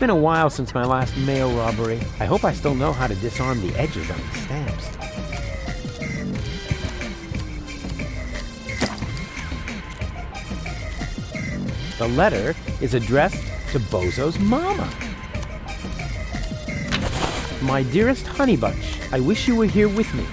been a while since my last mail robbery. I hope I still know how to disarm the edges on the stamps. The letter is addressed to Bozo's mama. My dearest honey bunch, I wish you were here with me.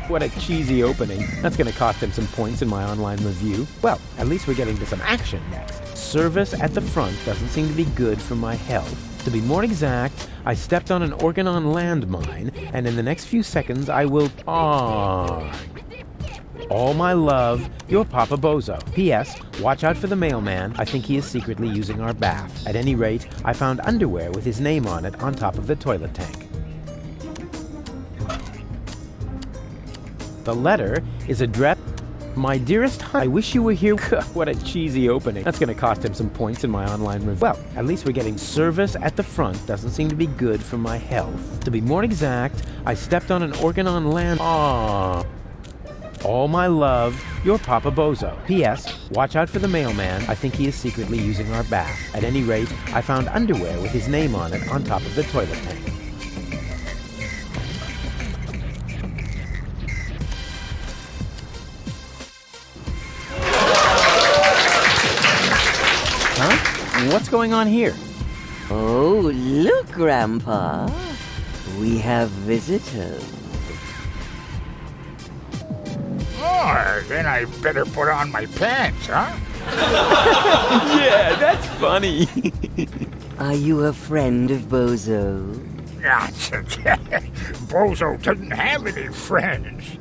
What a cheesy opening. That's going to cost him some points in my online review. Well, at least we're getting to some action next. Service at the front doesn't seem to be good for my health. To be more exact, I stepped on an Organon landmine, and in the next few seconds I will... All my love, your Papa Bozo. P.S. Watch out for the mailman. I think he is secretly using our bath. At any rate, I found underwear with his name on it on top of the toilet tank. The letter is addressed... My dearest I wish you were here. What a cheesy opening. That's going to cost him some points in my online review. Well, at least we're getting service at the front. Doesn't seem to be good for my health. To be more exact, I stepped on an Organon land... All my love, your Papa Bozo. P.S. Watch out for the mailman. I think he is secretly using our bath. At any rate, I found underwear with his name on it on top of the toilet tank. Huh? What's going on here? Oh, look, Grandpa. We have visitors. Oh, then I better put on my pants, huh? Yeah, that's funny. Are you a friend of Bozo? Bozo doesn't have any friends.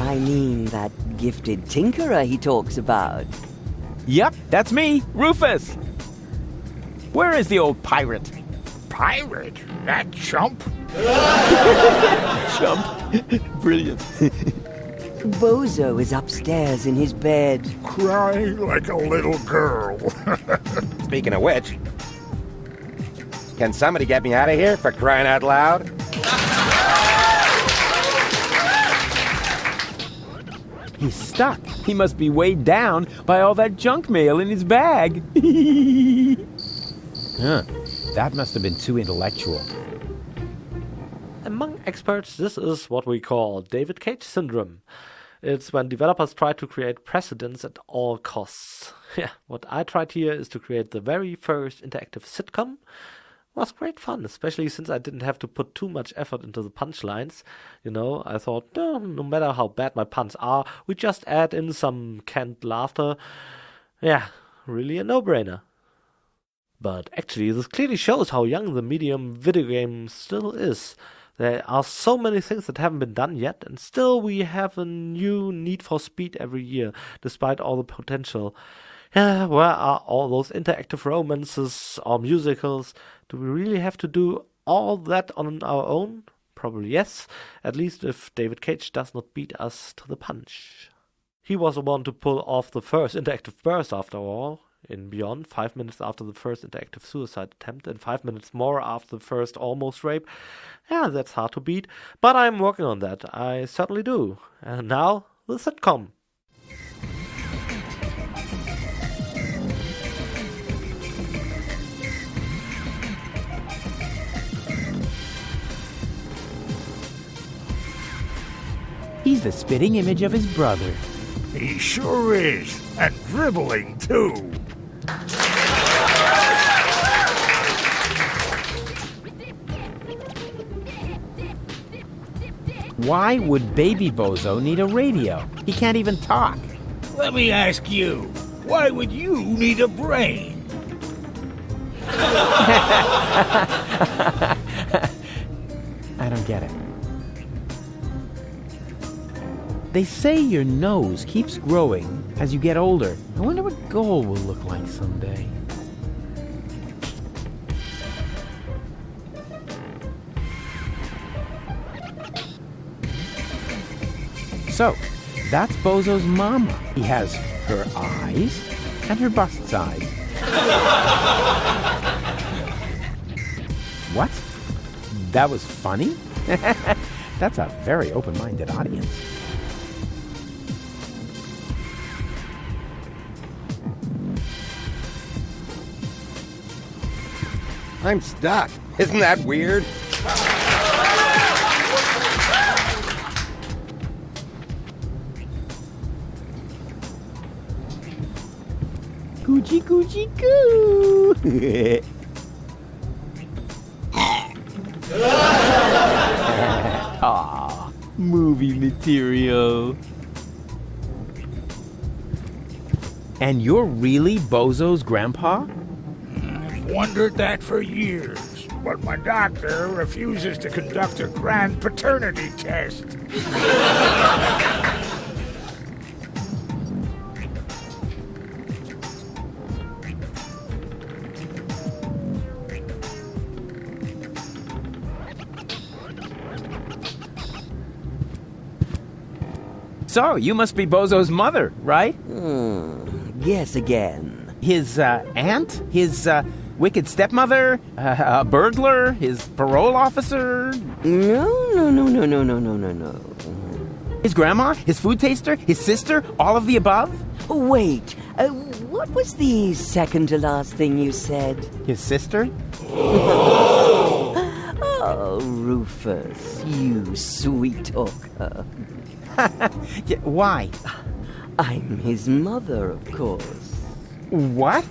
I mean that gifted tinkerer he talks about. Yep, that's me, Rufus. Where is the old pirate? Pirate? That chump? Chump. Brilliant. Bozo is upstairs in his bed. Crying like a little girl. Speaking of which, can somebody get me out of here for crying out loud? He's stuck. He must be weighed down by all that junk mail in his bag. Huh. That must have been too intellectual. Among experts, this is what we call David Cage syndrome. It's when developers try to create precedents at all costs. Yeah, what I tried here is to create the very first interactive sitcom. It was great fun, especially since I didn't have to put too much effort into the punchlines. You know, I thought, no matter how bad my puns are, we just add in some canned laughter. Yeah, really a no-brainer. But actually, this clearly shows how young the medium video game still is. There are so many things that haven't been done yet, and still we have a new Need for Speed every year, despite all the potential. Yeah, where are all those interactive romances or musicals? Do we really have to do all that on our own? Probably yes, at least if David Cage does not beat us to the punch. He was the one to pull off the first interactive burst after all. In Beyond, 5 minutes after the first interactive suicide attempt and 5 minutes more after the first almost rape. Yeah, that's hard to beat, but I'm working on that, I certainly do. And now, the sitcom. He's the spitting image of his brother. He sure is. And dribbling, too. Why would baby Bozo need a radio? He can't even talk. Let me ask you, why would you need a brain? I don't get it. They say your nose keeps growing as you get older. I wonder what goal will look like someday. So, that's Bozo's mama. He has her eyes and her bust size. What? That was funny? That's a very open-minded audience. I'm stuck. Isn't that weird? Coochie coochie coo. Aw, movie material. And you're really Bozo's grandpa? I've wondered that for years, but my doctor refuses to conduct a grand paternity test. So, you must be Bozo's mother, right? Guess again. His aunt? His wicked stepmother? A burglar? His parole officer? No. His grandma? His food taster? His sister? All of the above? Wait, what was the second to last thing you said? His sister? Oh, Rufus, you sweet talker. Yeah, why? I'm his mother, of course. What?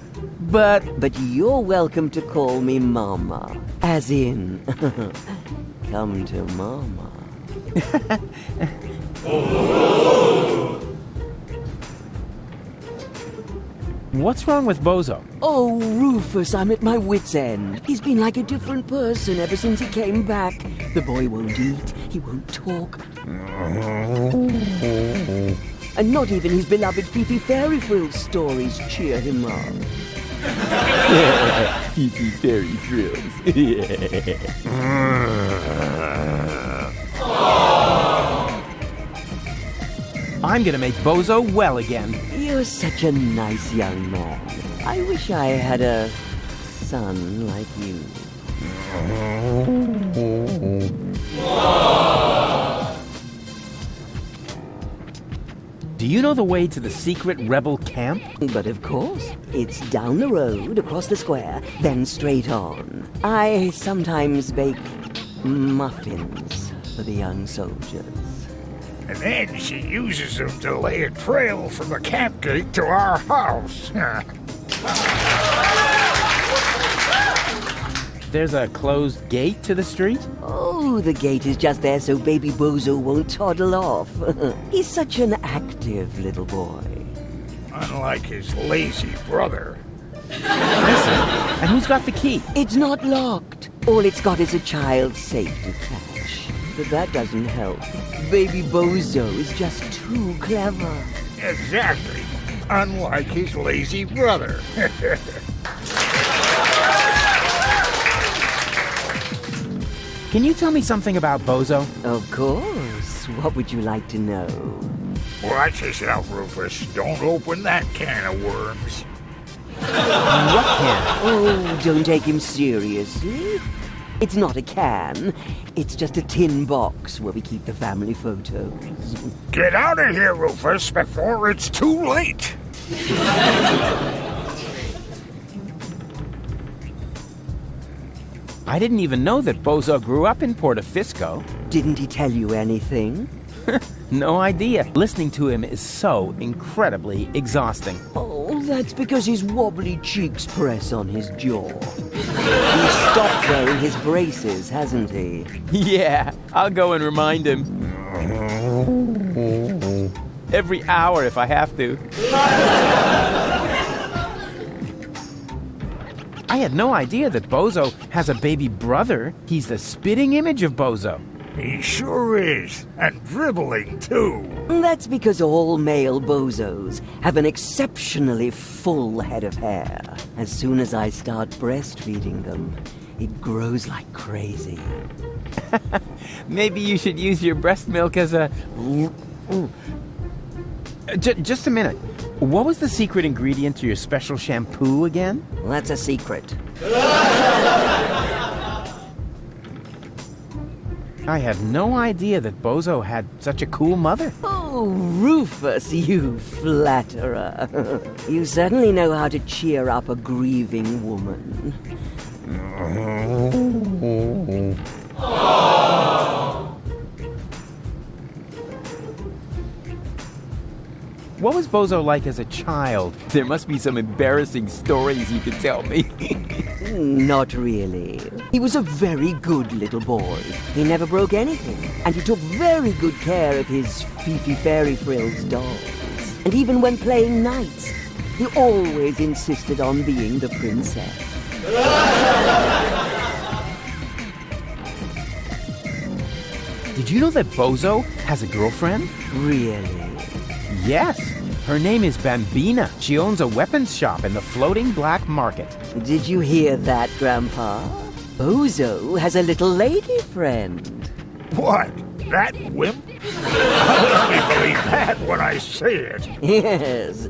But But you're welcome to call me Mama. As in, come to Mama. what's wrong with Bozo? Oh, Rufus, I'm at my wit's end. He's been like a different person ever since he came back. The boy won't eat, he won't talk. And not even his beloved Fifi Fairy Frills stories cheer him up. Fifi Fairy Frills. I'm gonna make Bozo well again. You're such a nice young man. I wish I had a son like you. Do you know the way to the secret rebel camp? But of course, it's down the road, across the square, then straight on. I sometimes bake muffins for the young soldiers. And then she uses them to lay a trail from the camp gate to our house. There's a closed gate to the street? Oh, the gate is just there so baby Bozo won't toddle off. He's such an active little boy. Unlike his lazy brother. And who's got the key? It's not locked. All it's got is a child's safe to catch. But that doesn't help. Baby Bozo is just too clever. Exactly. Unlike his lazy brother. Can you tell me something about Bozo? Of course. What would you like to know? Watch yourself, Rufus. Don't open that can of worms. What can? Oh, don't take him seriously. It's not a can. It's just a tin box where we keep the family photos. Get out of here, Rufus, before it's too late. I didn't even know that Bozo grew up in Port Fisco. Didn't he tell you anything? No idea. Listening to him is so incredibly exhausting. Oh, that's because his wobbly cheeks press on his jaw. He's stopped wearing his braces, hasn't he? Yeah, I'll go and remind him. Every hour if I have to. I had no idea that Bozo has a baby brother. He's the spitting image of Bozo. He sure is. And dribbling, too. That's because all male bozos have an exceptionally full head of hair. As soon as I start breastfeeding them, it grows like crazy. Maybe you should use your breast milk as a... Just a minute. What was the secret ingredient to your special shampoo again? Well, that's a secret. I had no idea that Bozo had such a cool mother. Oh, Rufus, you flatterer. You certainly know how to cheer up a grieving woman. What was Bozo like as a child? There must be some embarrassing stories you could tell me. Not really. He was a very good little boy. He never broke anything, and he took very good care of his Fifi Fairy Frills dolls. And even when playing knights, he always insisted on being the princess. Did you know that Bozo has a girlfriend? Really? Yes. Her name is Bambina. She owns a weapons shop in the floating black market. Did you hear that, Grandpa? Bozo has a little lady friend. What? That wimp? I'll only believe that when I see it. Yes,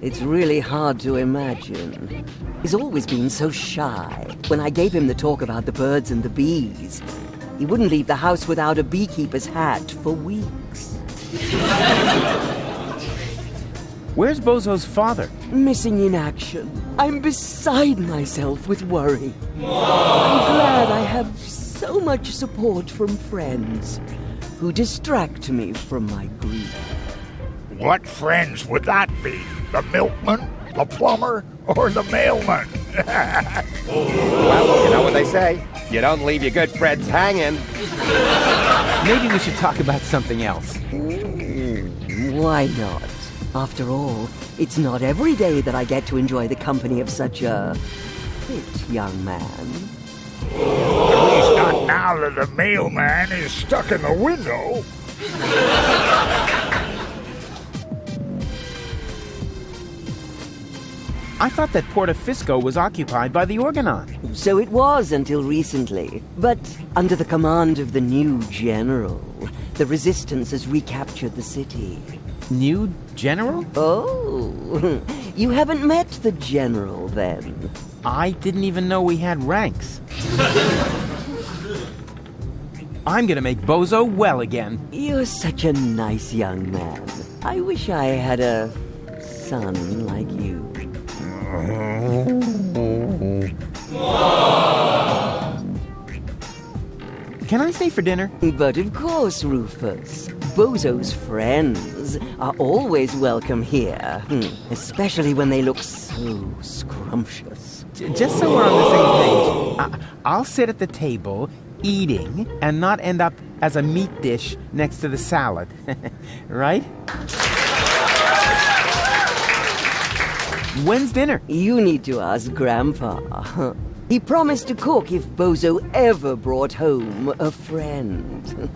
it's really hard to imagine. He's always been so shy. When I gave him the talk about the birds and the bees, he wouldn't leave the house without a beekeeper's hat for weeks. Where's Bozo's father? Missing in action. I'm beside myself with worry. I'm glad I have so much support from friends who distract me from my grief. What friends would that be? The milkman, the plumber, or the mailman? Well, you know what they say. You don't leave your good friends hanging. Maybe we should talk about something else. Why not? After all, it's not every day that I get to enjoy the company of such a fit young man. At least not now that the mailman is stuck in the window. I thought that Port Fisco was occupied by the Organon. So it was until recently. But under the command of the new general, the resistance has recaptured the city. New general? Oh, you haven't met the general then? I didn't even know we had ranks. I'm gonna make Bozo well again. You're such a nice young man. I wish I had a son like you. Can I stay for dinner? But of course, Rufus. Bozo's friends are always welcome here. Especially when they look so scrumptious. Just so we're on the same page, I'll sit at the table, eating, and not end up as a meat dish next to the salad. Right? When's dinner? You need to ask Grandpa. He promised to cook if Bozo ever brought home a friend.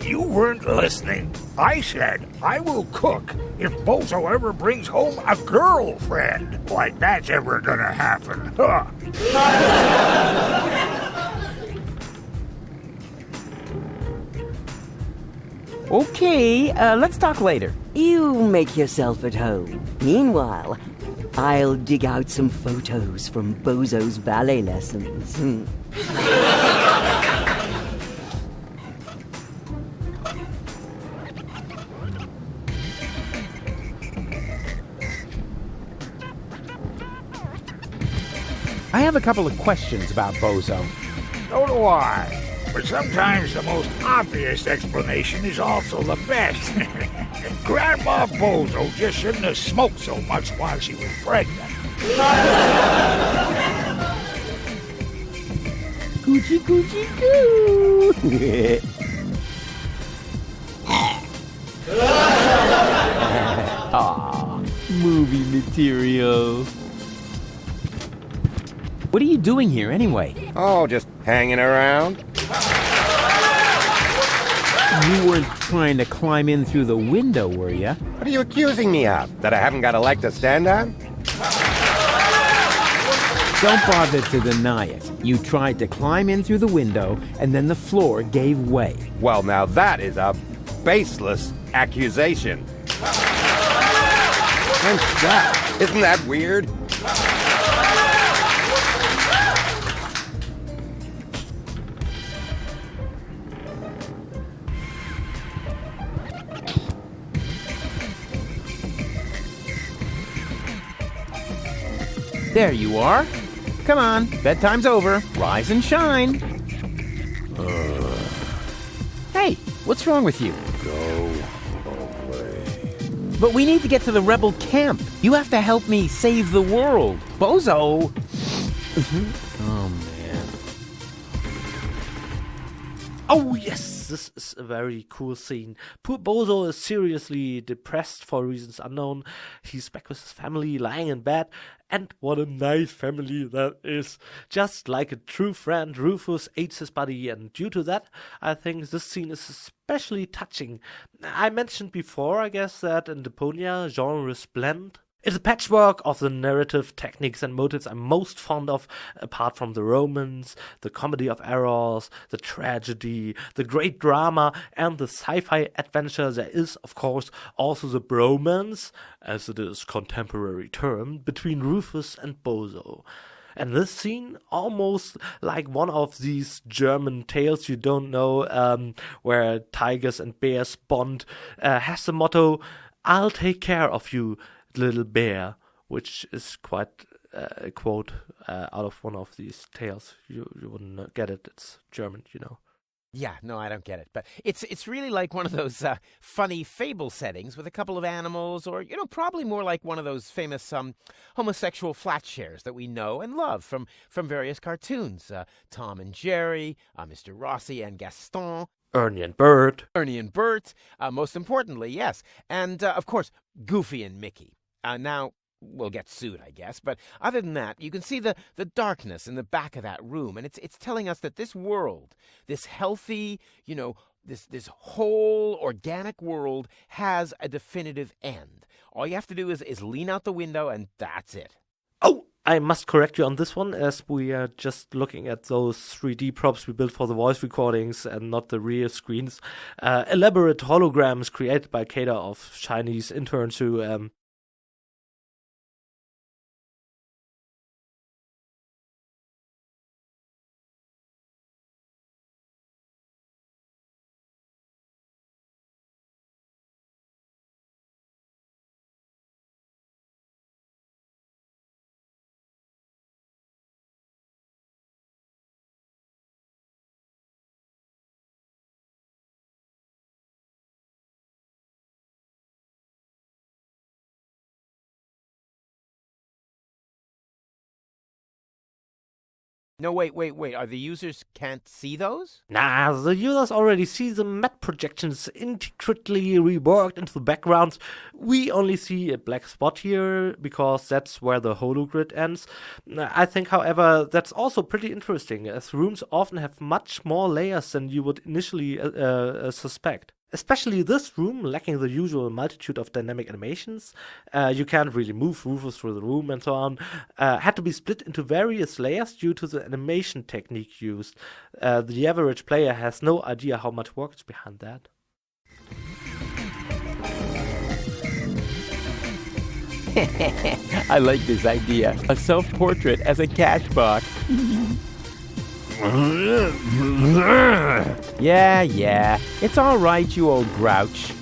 You weren't listening. I said I will cook if Bozo ever brings home a girlfriend. Like that's ever gonna happen. Huh? Okay, let's talk later. You make yourself at home. Meanwhile, I'll dig out some photos from Bozo's ballet lessons. I have a couple of questions about Bozo. So do I. But sometimes the most obvious explanation is also the best. Grandma Bozo just shouldn't have smoked so much while she was pregnant. Coochie coochie coo! Aw, movie material. What are you doing here anyway? Oh, just hanging around. You weren't trying to climb in through the window, were you? What are you accusing me of? That I haven't got a leg to stand on? Don't bother to deny it. You tried to climb in through the window, and then the floor gave way. Well, now that is a baseless accusation. And stop. Isn't that weird? There you are. come on. Bedtime's over. Rise and shine. Hey, what's wrong with you? Go away. But we need to get to the rebel camp. You have to help me save the world. Bozo! Oh, man. Oh yes, this is a very cool scene. Poor Bozo is seriously depressed for reasons unknown. He's back with his family, lying in bed, and what a nice family that is. Just like a true friend, Rufus aids his buddy, and due to that, I think this scene is especially touching. I mentioned before, I guess, that in Deponia, genres blend. It's a patchwork of the narrative techniques and motives I'm most fond of, apart from the romance, the comedy of errors, the tragedy, the great drama, and the sci-fi adventure. There is, of course, also the bromance, as it is contemporary term, between Rufus and Bozo. And this scene, almost like one of these German tales you don't know, where tigers and bears bond, has the motto, "I'll take care of you, little bear," which is quite a quote out of one of these tales. You wouldn't get it. It's German, you know. Yeah, no, I don't get it. But it's really like one of those funny fable settings with a couple of animals, or, probably more like one of those famous homosexual flat shares that we know and love from various cartoons. Tom and Jerry, Mr. Rossi and Gaston. Ernie and Bert. Ernie and Bert, most importantly, yes. And, of course, Goofy and Mickey. Now, we'll get sued, I guess, but other than that, you can see the darkness in the back of that room, and it's telling us that this world, this healthy, this whole organic world has a definitive end. All you have to do is lean out the window, and that's it. Oh, I must correct you on this one, as we are just looking at those 3D props we built for the voice recordings and not the real screens. Elaborate holograms created by Kader of Chinese interns who No, wait. Are the users can't see those? Nah, the users already see the matte projections intricately reworked into the backgrounds. We only see a black spot here, because that's where the hologrid ends. I think, however, that's also pretty interesting, as rooms often have much more layers than you would initially suspect. Especially this room, lacking the usual multitude of dynamic animations, you can't really move Rufus through the room and so on, had to be split into various layers due to the animation technique used. The average player has no idea how much work is behind that. I like this idea. A self-portrait as a cash box. Yeah. It's all right, you old grouch.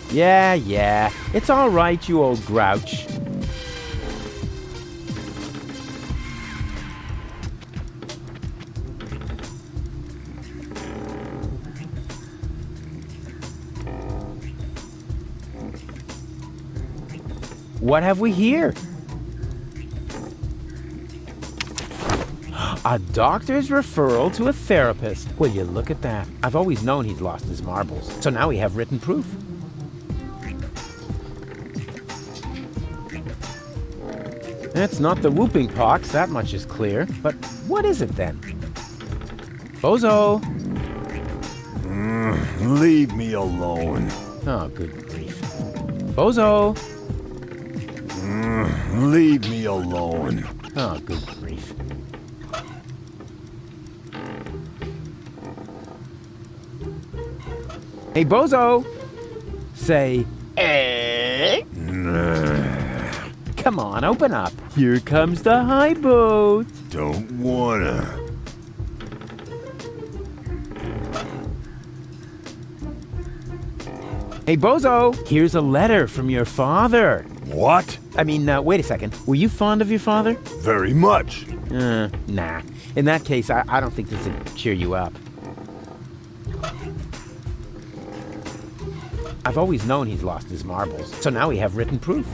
Yeah. It's all right, you old grouch. What have we here? A doctor's referral to a therapist. Will you look at that? I've always known he'd lost his marbles, so now we have written proof. It's not the whooping pox, that much is clear. But what is it then? Bozo! Leave me alone. Oh, good grief. Bozo! Leave me alone. Oh, good grief. Hey, Bozo! Say, eh? Come on, open up. Here comes the high boat. Don't wanna. Hey, Bozo! Here's a letter from your father. What? I mean, wait a second. Were you fond of your father? Very much. Nah. In that case, I don't think this would cheer you up. I've always known he's lost his marbles, so now we have written proof.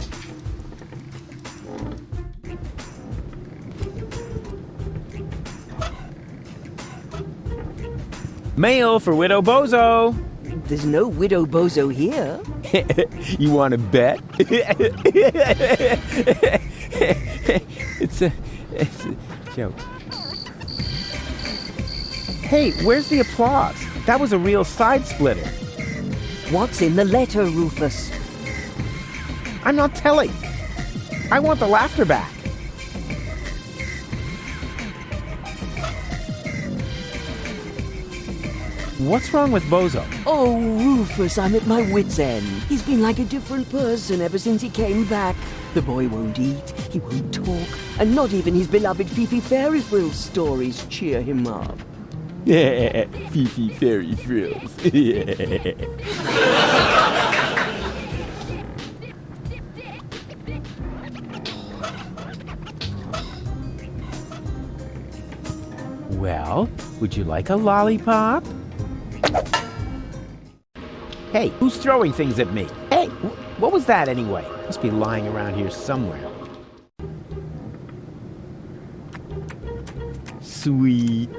Mail for Widow Bozo! There's no Widow Bozo here. You want to bet? It's a joke. Hey, where's the applause? That was a real side splitter. What's in the letter, Rufus? I'm not telling. I want the laughter back. What's wrong with Bozo? Oh, Rufus, I'm at my wit's end. He's been like a different person ever since he came back. The boy won't eat, he won't talk, and not even his beloved Fifi Fairy Frills stories cheer him up. Yeah, Fifi Fairy Frills. Well, would you like a lollipop? Hey, who's throwing things at me? Hey, what was that anyway? Must be lying around here somewhere. Sweet.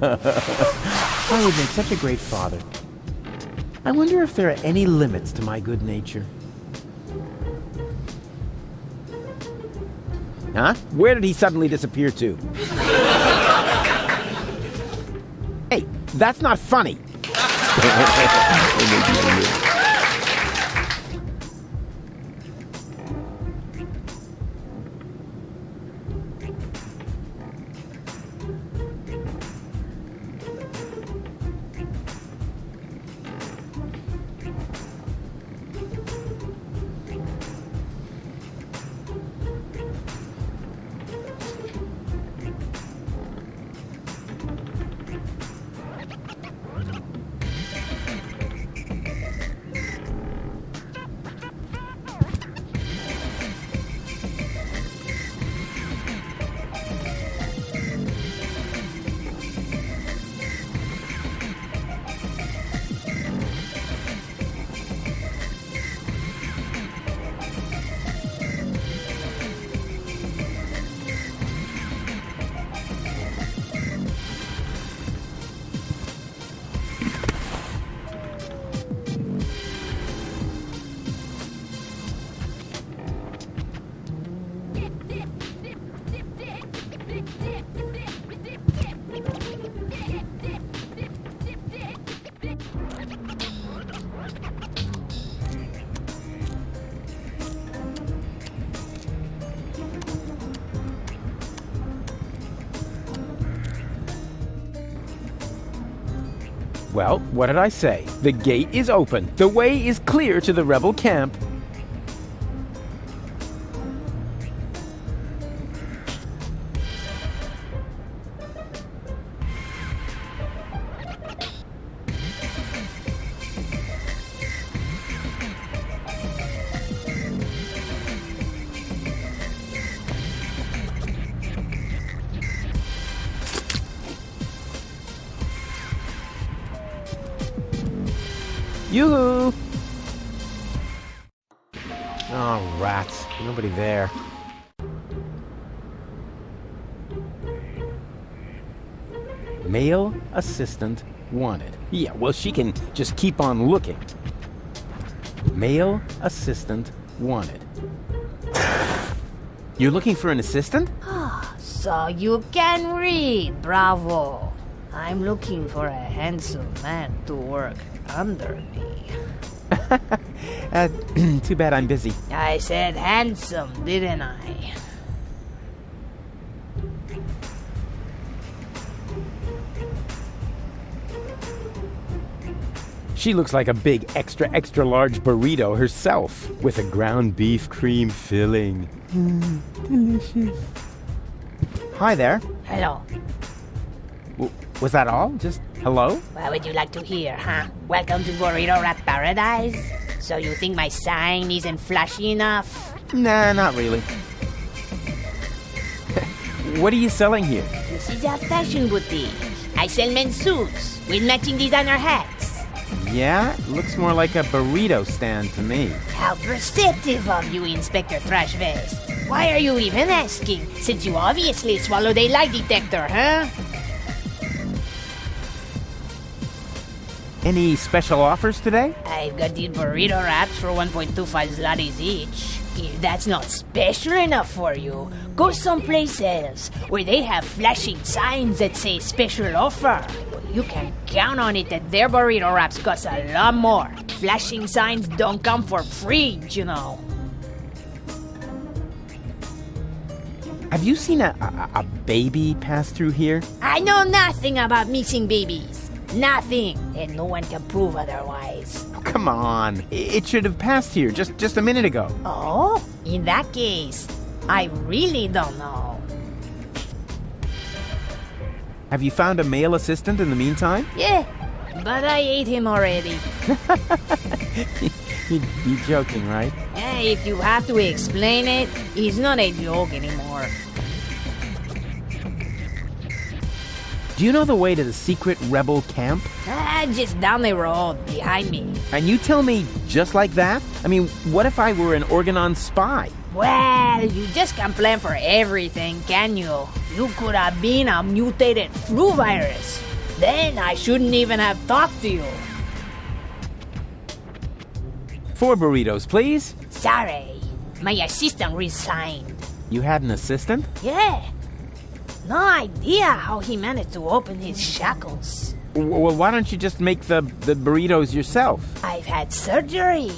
I would make such a great father. I wonder if there are any limits to my good nature. Huh? Where did he suddenly disappear to? Hey, that's not funny. Well, what did I say? The gate is open. The way is clear to the rebel camp. Yoo-hoo! Oh, rats. Nobody there. Male assistant wanted. Yeah, well, she can just keep on looking. Male assistant wanted. You're looking for an assistant? So you can read, bravo. I'm looking for a handsome man to work under me. Too bad I'm busy. I said handsome, didn't I? She looks like a big extra large burrito herself with a ground beef cream filling. Delicious. Hi there. Hello. Was that all? Just hello? What would you like to hear, huh? Welcome to Burrito Rat Paradise. So you think my sign isn't flashy enough? Nah, not really. What are you selling here? This is a fashion boutique. I sell men's suits with matching designer hats. Yeah, looks more like a burrito stand to me. How perceptive of you, Inspector Trash Vest. Why are you even asking, since you obviously swallowed a lie detector, huh? Any special offers today? I've got these burrito wraps for 1.25 zlotys each. If that's not special enough for you, go someplace else where they have flashing signs that say special offer. But you can count on it that their burrito wraps cost a lot more. Flashing signs don't come for free, you know. Have you seen a baby pass through here? I know nothing about missing babies. Nothing, and no one can prove otherwise. Oh, come on. It should have passed here just a minute ago. Oh, in that case, I really don't know. Have you found a male assistant in the meantime? Yeah, but I ate him already. You'd be joking, right? If you have to explain it, it's not a joke anymore. Do you know the way to the secret rebel camp? Just down the road, behind me. And you tell me just like that? I mean, what if I were an Organon spy? Well, you just can't plan for everything, can you? You could have been a mutated flu virus. Then I shouldn't even have talked to you. 4 burritos, please. Sorry, my assistant resigned. You had an assistant? Yeah. No idea how he managed to open his shackles. Well, why don't you just make the burritos yourself? I've had surgery.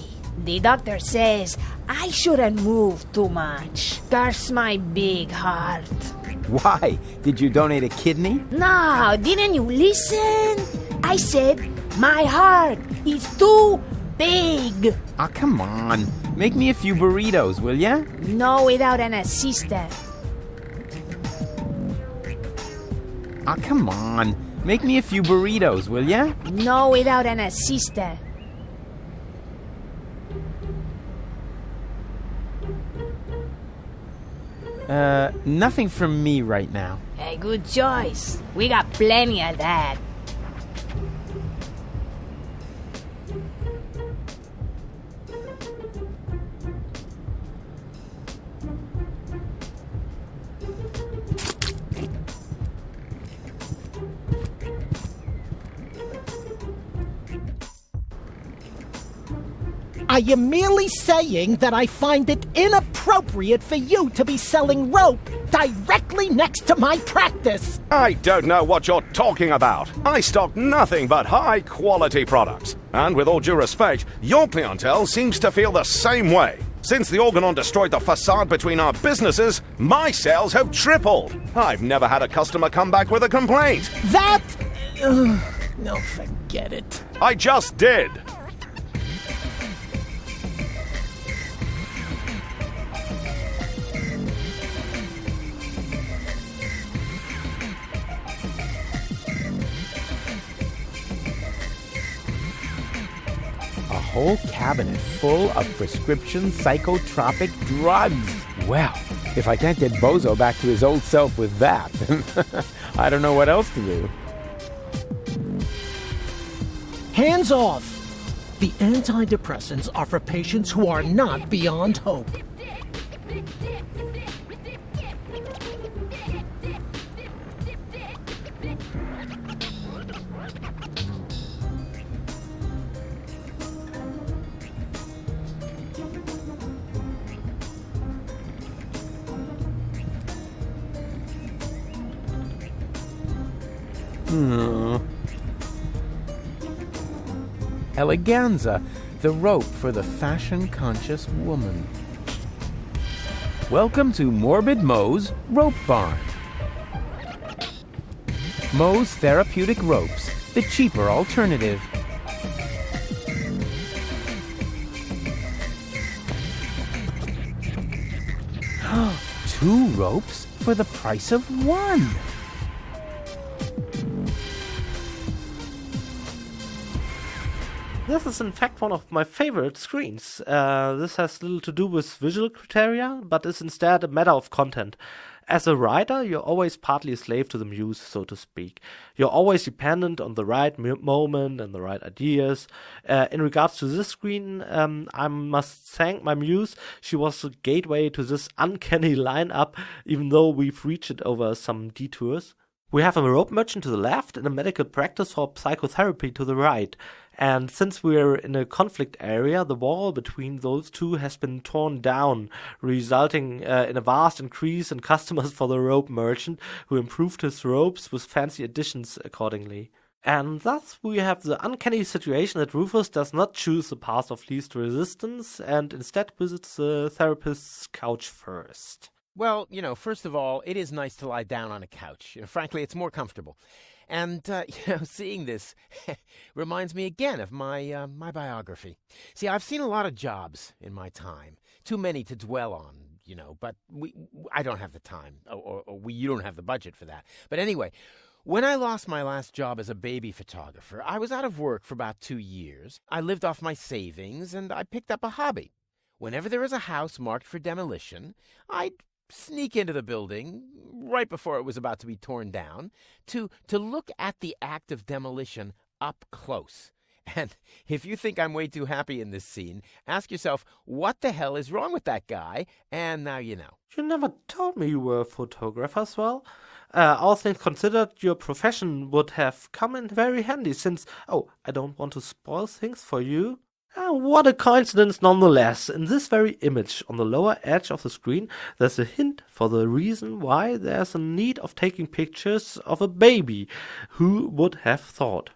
The doctor says I shouldn't move too much. Curse my big heart. Why? Did you donate a kidney? No, didn't you listen? I said my heart is too big. Ah, come on. Make me a few burritos, will ya? No, without an assistant. Ah, come on. Make me a few burritos, will ya? No, without an assistant. Nothing from me right now. A good choice. We got plenty of that. I am merely saying that I find it inappropriate for you to be selling rope directly next to my practice. I don't know what you're talking about. I stock nothing but high-quality products. And with all due respect, your clientele seems to feel the same way. Since the Organon destroyed the facade between our businesses, my sales have tripled. I've never had a customer come back with a complaint. That... no, forget it. I just did. A whole cabinet full of prescription psychotropic drugs. Well, if I can't get Bozo back to his old self with that, then I don't know what else to do. Hands off! The antidepressants are for patients who are not beyond hope. Eleganza, the rope for the fashion-conscious woman. Welcome to Morbid Moe's Rope Barn. Moe's Therapeutic Ropes, the cheaper alternative. Two ropes for the price of one. This is in fact one of my favorite screens. This has little to do with visual criteria, but is instead a matter of content. As a writer, you're always partly a slave to the muse, so to speak. You're always dependent on the right moment and the right ideas. In regards to this screen, I must thank my muse. She was a gateway to this uncanny lineup, even though we've reached it over some detours. We have a rope merchant to the left and a medical practice for psychotherapy to the right. And since we're in a conflict area, the wall between those two has been torn down, resulting in a vast increase in customers for the rope merchant, who improved his ropes with fancy additions accordingly. And thus we have the uncanny situation that Rufus does not choose the path of least resistance and instead visits the therapist's couch first. Well, first of all, it is nice to lie down on a couch. Frankly, it's more comfortable. And, seeing this reminds me again of my biography. See, I've seen a lot of jobs in my time. Too many to dwell on, but I don't have the time. You don't have the budget for that. But anyway, when I lost my last job as a baby photographer, I was out of work for about 2 years. I lived off my savings, and I picked up a hobby. Whenever there was a house marked for demolition, I'd sneak into the building right before it was about to be torn down to look at the act of demolition up close. And if you think I'm way too happy in this scene, ask yourself, what the hell is wrong with that guy? And now you know. You never told me you were a photographer as well. All things considered, your profession would have come in very handy since, I don't want to spoil things for you. What a coincidence nonetheless. In this very image on the lower edge of the screen, there's a hint for the reason why there's a need of taking pictures of a baby. Who would have thought?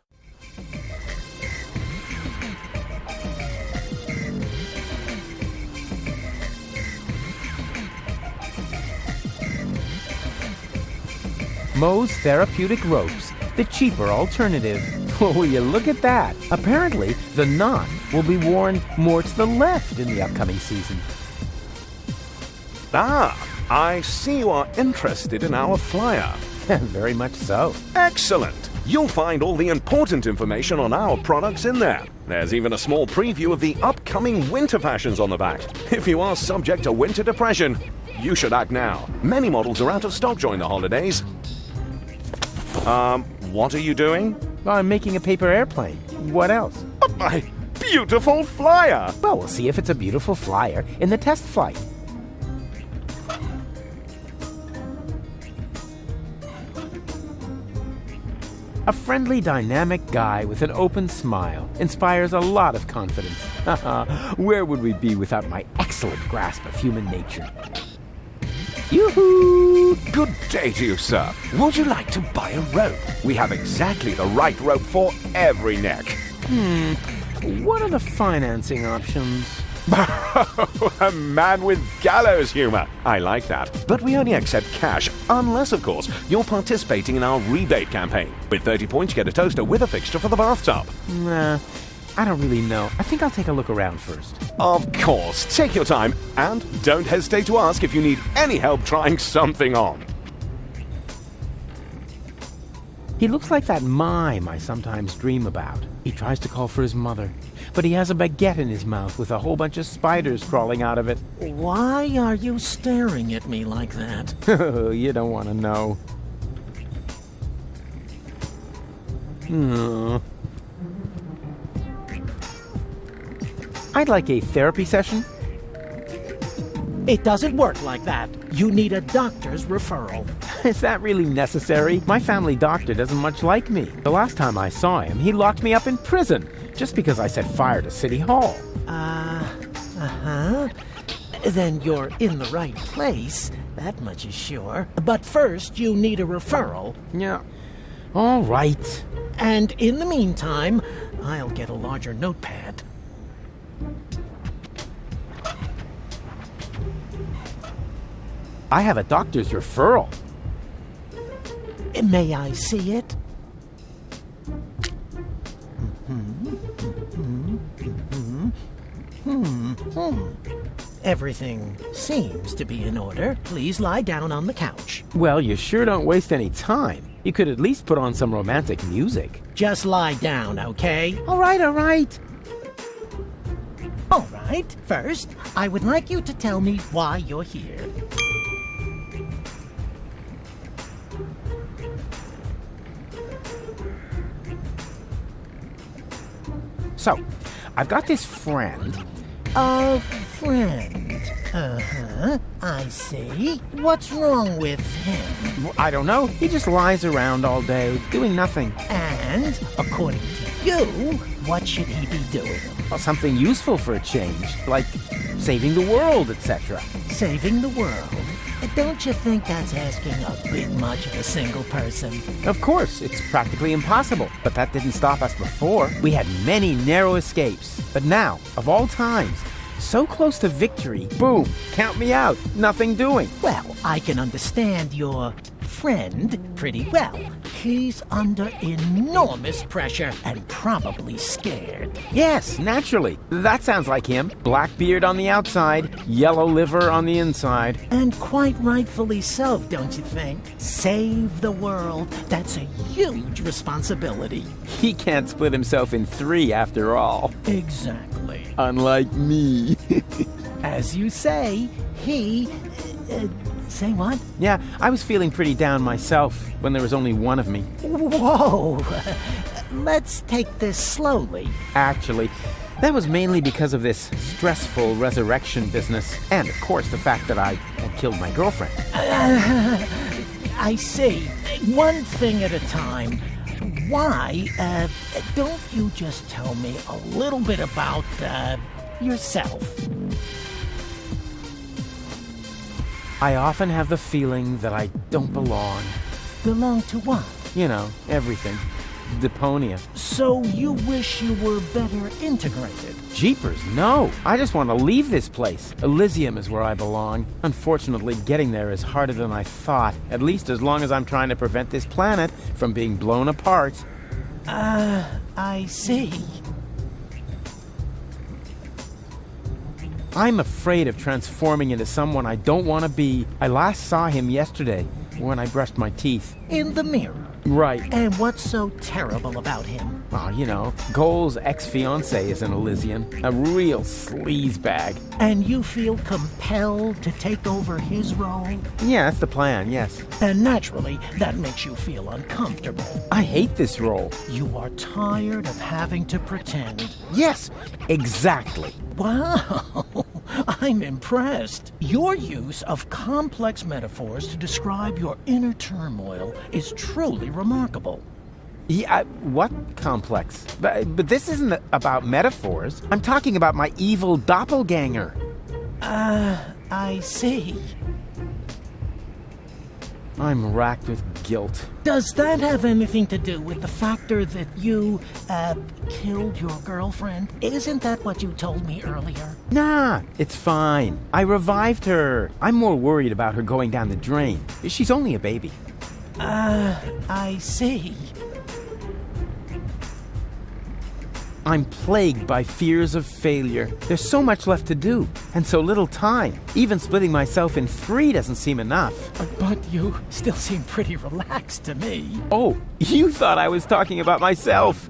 Moe's Therapeutic Ropes, the cheaper alternative. Will you look at that? Apparently, the knot will be worn more to the left in the upcoming season. I see you are interested in our flyer. Very much so. Excellent! You'll find all the important information on our products in there. There's even a small preview of the upcoming winter fashions on the back. If you are subject to winter depression, you should act now. Many models are out of stock during the holidays. What are you doing? Well, I'm making a paper airplane. What else? My beautiful flyer! Well, we'll see if it's a beautiful flyer in the test flight. A friendly, dynamic guy with an open smile inspires a lot of confidence. Where would we be without my excellent grasp of human nature? Yoo-hoo! Good day to you, sir. Would you like to buy a rope? We have exactly the right rope for every neck. What are the financing options? A man with gallows humor. I like that. But we only accept cash, unless, of course, you're participating in our rebate campaign. With 30 points, you get a toaster with a fixture for the bathtub. Nah, I don't really know. I think I'll take a look around first. Of course. Take your time, and don't hesitate to ask if you need any help trying something on. He looks like that mime I sometimes dream about. He tries to call for his mother, but he has a baguette in his mouth with a whole bunch of spiders crawling out of it. Why are you staring at me like that? You don't want to know. I'd like a therapy session. It doesn't work like that. You need a doctor's referral. Is that really necessary? My family doctor doesn't much like me. The last time I saw him, he locked me up in prison just because I set fire to City Hall. Then you're in the right place. That much is sure. But first, you need a referral. Yeah. All right. And in the meantime, I'll get a larger notepad. I have a doctor's referral. May I see it? Everything seems to be in order. Please lie down on the couch. Well, you sure don't waste any time. You could at least put on some romantic music. Just lie down, okay? All right. right. First, I would like you to tell me why you're here. So, I've got this friend. A friend. Uh-huh. I see. What's wrong with him? I don't know. He just lies around all day, doing nothing. And, according to you, what should he be doing? Well, something useful for a change, like saving the world, etc. Saving the world? Don't you think that's asking a bit much of a single person? Of course, it's practically impossible. But that didn't stop us before. We had many narrow escapes. But now, of all times, so close to victory, boom, count me out, nothing doing. Well, I can understand your friend pretty well. He's under enormous pressure and probably scared. Yes, naturally. That sounds like him. Black beard on the outside, yellow liver on the inside. And quite rightfully so, don't you think? Save the world. That's a huge responsibility. He can't split himself in three after all. Exactly. Unlike me. As you say, he... say what? Yeah, I was feeling pretty down myself when there was only one of me. Whoa! Let's take this slowly. Actually, that was mainly because of this stressful resurrection business, and of course the fact that I had killed my girlfriend. I see. One thing at a time. Why, don't you just tell me a little bit about, yourself? I often have the feeling that I don't belong. Belong to what? You know, everything. Deponia. So you wish you were better integrated? Jeepers, no. I just want to leave this place. Elysium is where I belong. Unfortunately, getting there is harder than I thought. At least as long as I'm trying to prevent this planet from being blown apart. I see. I'm afraid of transforming into someone I don't want to be. I last saw him yesterday when I brushed my teeth. In the mirror? Right. And what's so terrible about him? Oh, you know, Goal's ex-fiancée is an Elysian. A real sleazebag. And you feel compelled to take over his role? Yeah, that's the plan, yes. And naturally, that makes you feel uncomfortable. I hate this role. You are tired of having to pretend. Yes, exactly. Wow, I'm impressed. Your use of complex metaphors to describe your inner turmoil is truly remarkable. Yeah, what complex? But this isn't about metaphors. I'm talking about my evil doppelganger. I see. I'm racked with guilt. Does that have anything to do with the factor that you, killed your girlfriend? Isn't that what you told me earlier? Nah, it's fine. I revived her. I'm more worried about her going down the drain. She's only a baby. I see. I'm plagued by fears of failure. There's so much left to do, and so little time. Even splitting myself in three doesn't seem enough. But you still seem pretty relaxed to me. Oh, you thought I was talking about myself.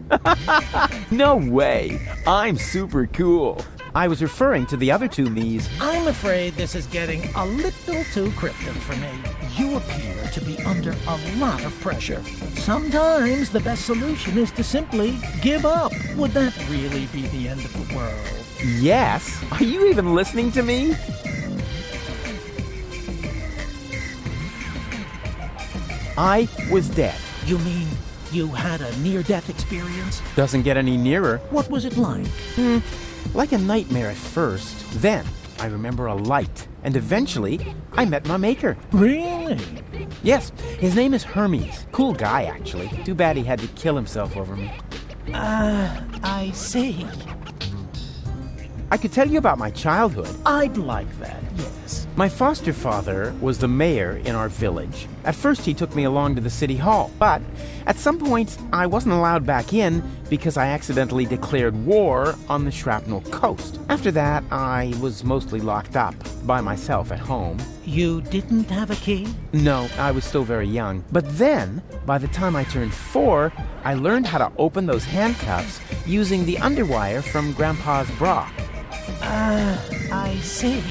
No way. I'm super cool. I was referring to the other two me's. I'm afraid this is getting a little too cryptic for me. You appear to be under a lot of pressure. Sometimes the best solution is to simply give up. Would that really be the end of the world? Yes. Are you even listening to me? I was dead. You mean you had a near-death experience? Doesn't get any nearer. What was it like? Like a nightmare at first. Then, I remember a light. And eventually, I met my maker. Really? Yes, his name is Hermes. Cool guy, actually. Too bad he had to kill himself over me. I see. I could tell you about my childhood. I'd like that, yes. My foster father was the mayor in our village. At first he took me along to the city hall, but at some point I wasn't allowed back in because I accidentally declared war on the Shrapnel Coast. After that, I was mostly locked up by myself at home. You didn't have a key? No, I was still very young. But then, by the time I turned 4, I learned how to open those handcuffs using the underwire from Grandpa's bra. I see.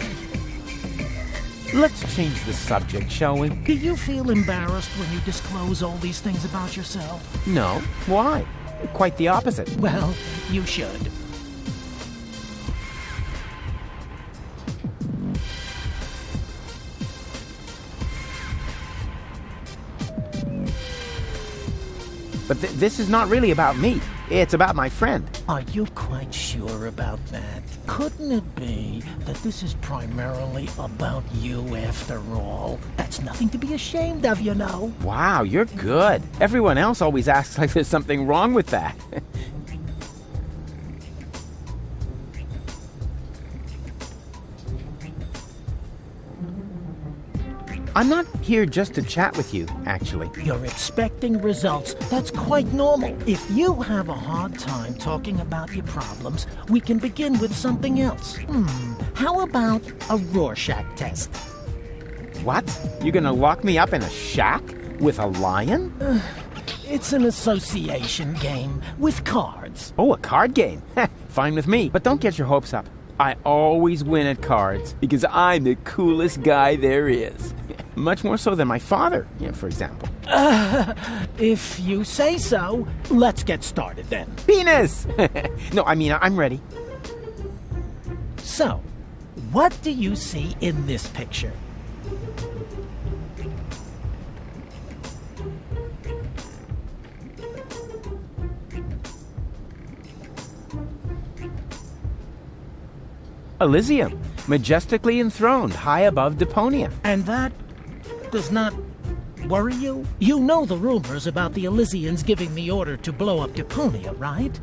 Let's change the subject, shall we? Do you feel embarrassed when you disclose all these things about yourself? No. Why? Quite the opposite. Well, you should. But this is not really about me. It's about my friend. Are you quite sure about that? Couldn't it be that this is primarily about you after all? That's nothing to be ashamed of, you know. Wow, you're good. Everyone else always acts like there's something wrong with that. I'm not here just to chat with you, actually. You're expecting results. That's quite normal. If you have a hard time talking about your problems, we can begin with something else. How about a Rorschach test? What? You're gonna lock me up in a shack with a lion? It's an association game with cards. Oh, a card game. Fine with me, but don't get your hopes up. I always win at cards because I'm the coolest guy there is. Much more so than my father, for example. If you say so, let's get started then. Penis! No, I mean, I'm ready. So, what do you see in this picture? Elysium, majestically enthroned high above Deponia. And that does not worry you? You know the rumors about the Elysians giving the order to blow up Deponia, right?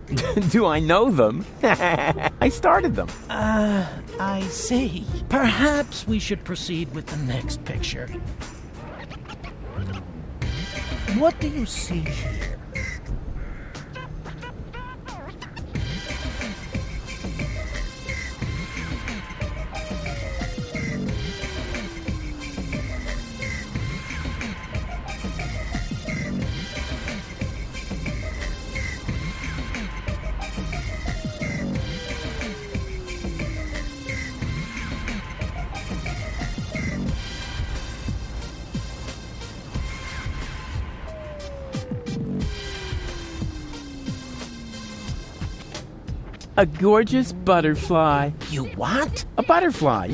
Do I know them? I started them. I see. Perhaps we should proceed with the next picture. What do you see here? A gorgeous butterfly. You what? A butterfly,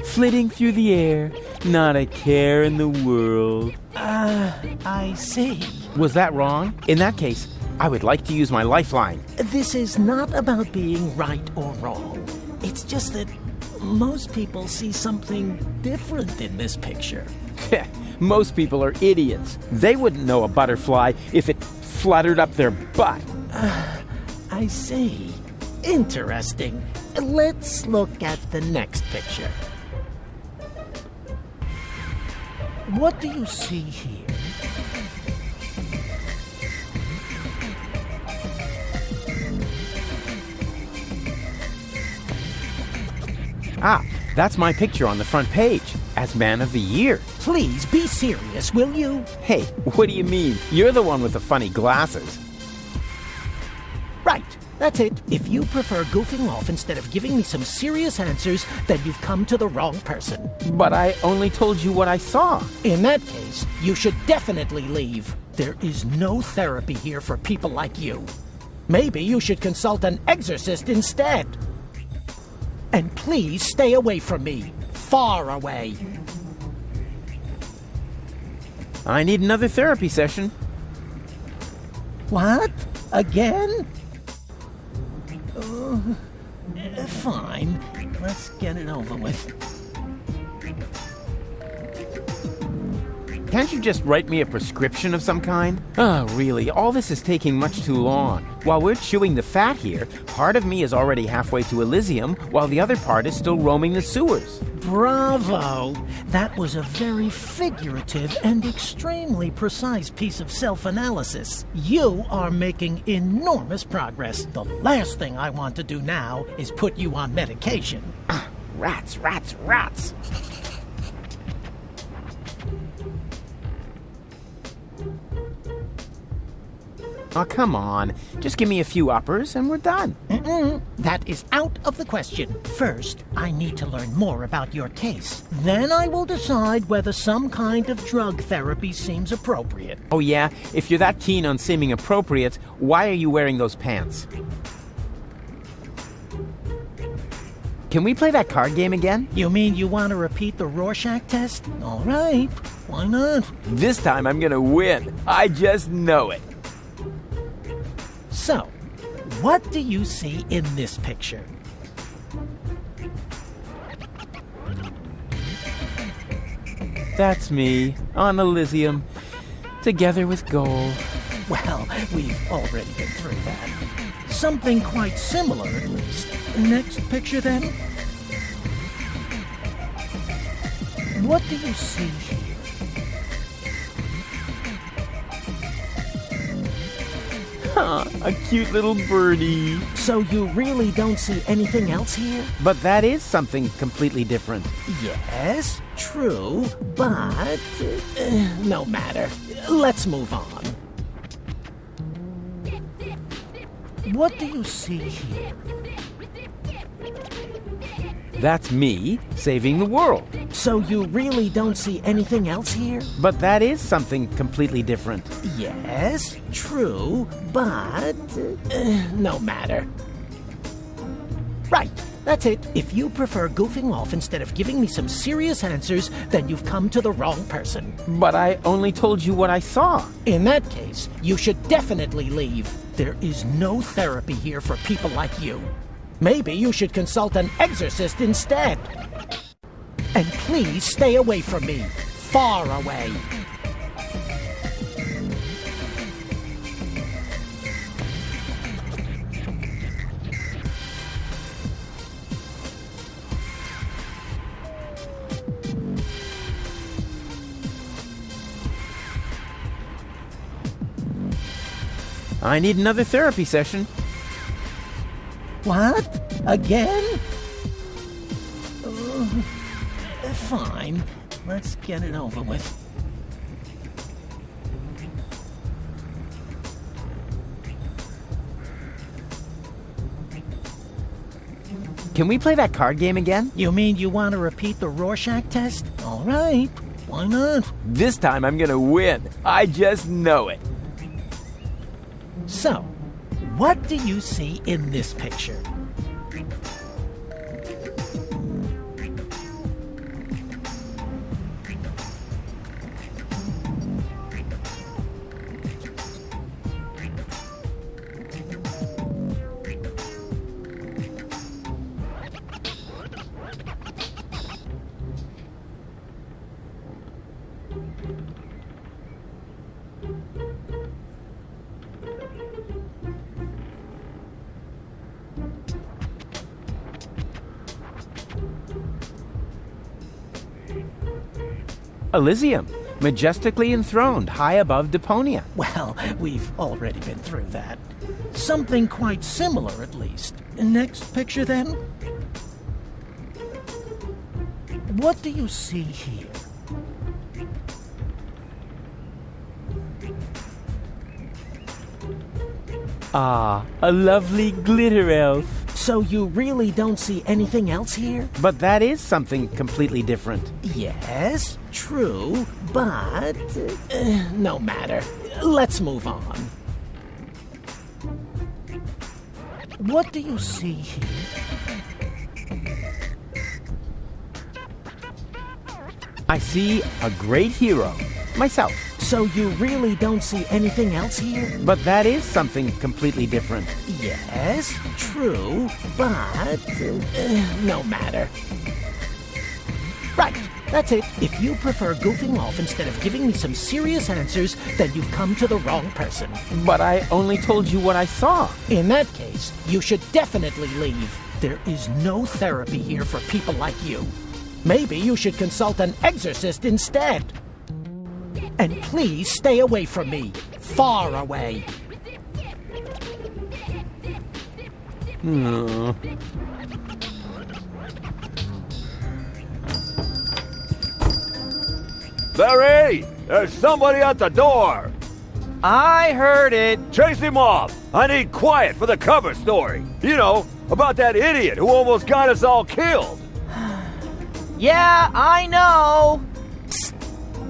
flitting through the air, not a care in the world. I see. Was that wrong? In that case, I would like to use my lifeline. This is not about being right or wrong. It's just that most people see something different in this picture. Most people are idiots. They wouldn't know a butterfly if it fluttered up their butt. I see. Interesting. Let's look at the next picture. What do you see here? Ah, that's my picture on the front page as Man of the Year. Please be serious, will you? Hey, what do you mean? You're the one with the funny glasses. Right. That's it. If you prefer goofing off instead of giving me some serious answers, then you've come to the wrong person. But I only told you what I saw. In that case, you should definitely leave. There is no therapy here for people like you. Maybe you should consult an exorcist instead. And please stay away from me. Far away. I need another therapy session. What? Again? Fine. Let's get it over with. Can't you just write me a prescription of some kind? Oh, really, all this is taking much too long. While we're chewing the fat here, part of me is already halfway to Elysium, while the other part is still roaming the sewers. Bravo! That was a very figurative and extremely precise piece of self-analysis. You are making enormous progress. The last thing I want to do now is put you on medication. Rats, rats, rats! Oh, come on. Just give me a few uppers and we're done. That is out of the question. First, I need to learn more about your case. Then I will decide whether some kind of drug therapy seems appropriate. Oh, yeah? If you're that keen on seeming appropriate, why are you wearing those pants? Can we play that card game again? You mean you want to repeat the Rorschach test? All right. Why not? This time I'm gonna win. I just know it. So, what do you see in this picture? That's me, on Elysium, together with gold. Well, we've already been through that. Something quite similar, at least. Next picture, then. What do you see here? A cute little birdie. So you really don't see anything else here? But that is something completely different. Yes, true, but no matter. Let's move on. What do you see here? That's me saving the world. So you really don't see anything else here? But that is something completely different. Yes, true, but no matter. Right, that's it. If you prefer goofing off instead of giving me some serious answers, then you've come to the wrong person. But I only told you what I saw. In that case, you should definitely leave. There is no therapy here for people like you. Maybe you should consult an exorcist instead. And please stay away from me. Far away. I need another therapy session. What? Again? Fine. Let's get it over with. Can we play that card game again? You mean you want to repeat the Rorschach test? All right. Why not? This time I'm gonna win. I just know it. So, what do you see in this picture? Elysium, majestically enthroned high above Deponia. Well, we've already been through that. Something quite similar, at least. Next picture, then. What do you see here? Ah, a lovely glitter elf. So you really don't see anything else here? But that is something completely different. Yes, true, but no matter. Let's move on. What do you see here? I see a great hero, myself. So you really don't see anything else here? But that is something completely different. Yes, true, but no matter. Right, that's it. If you prefer goofing off instead of giving me some serious answers, then you've come to the wrong person. But I only told you what I saw. In that case, you should definitely leave. There is no therapy here for people like you. Maybe you should consult an exorcist instead. And please stay away from me. Far away. Barry! There's somebody at the door! I heard it. Chase him off. I need quiet for the cover story. You know, about that idiot who almost got us all killed. Yeah, I know. Psst.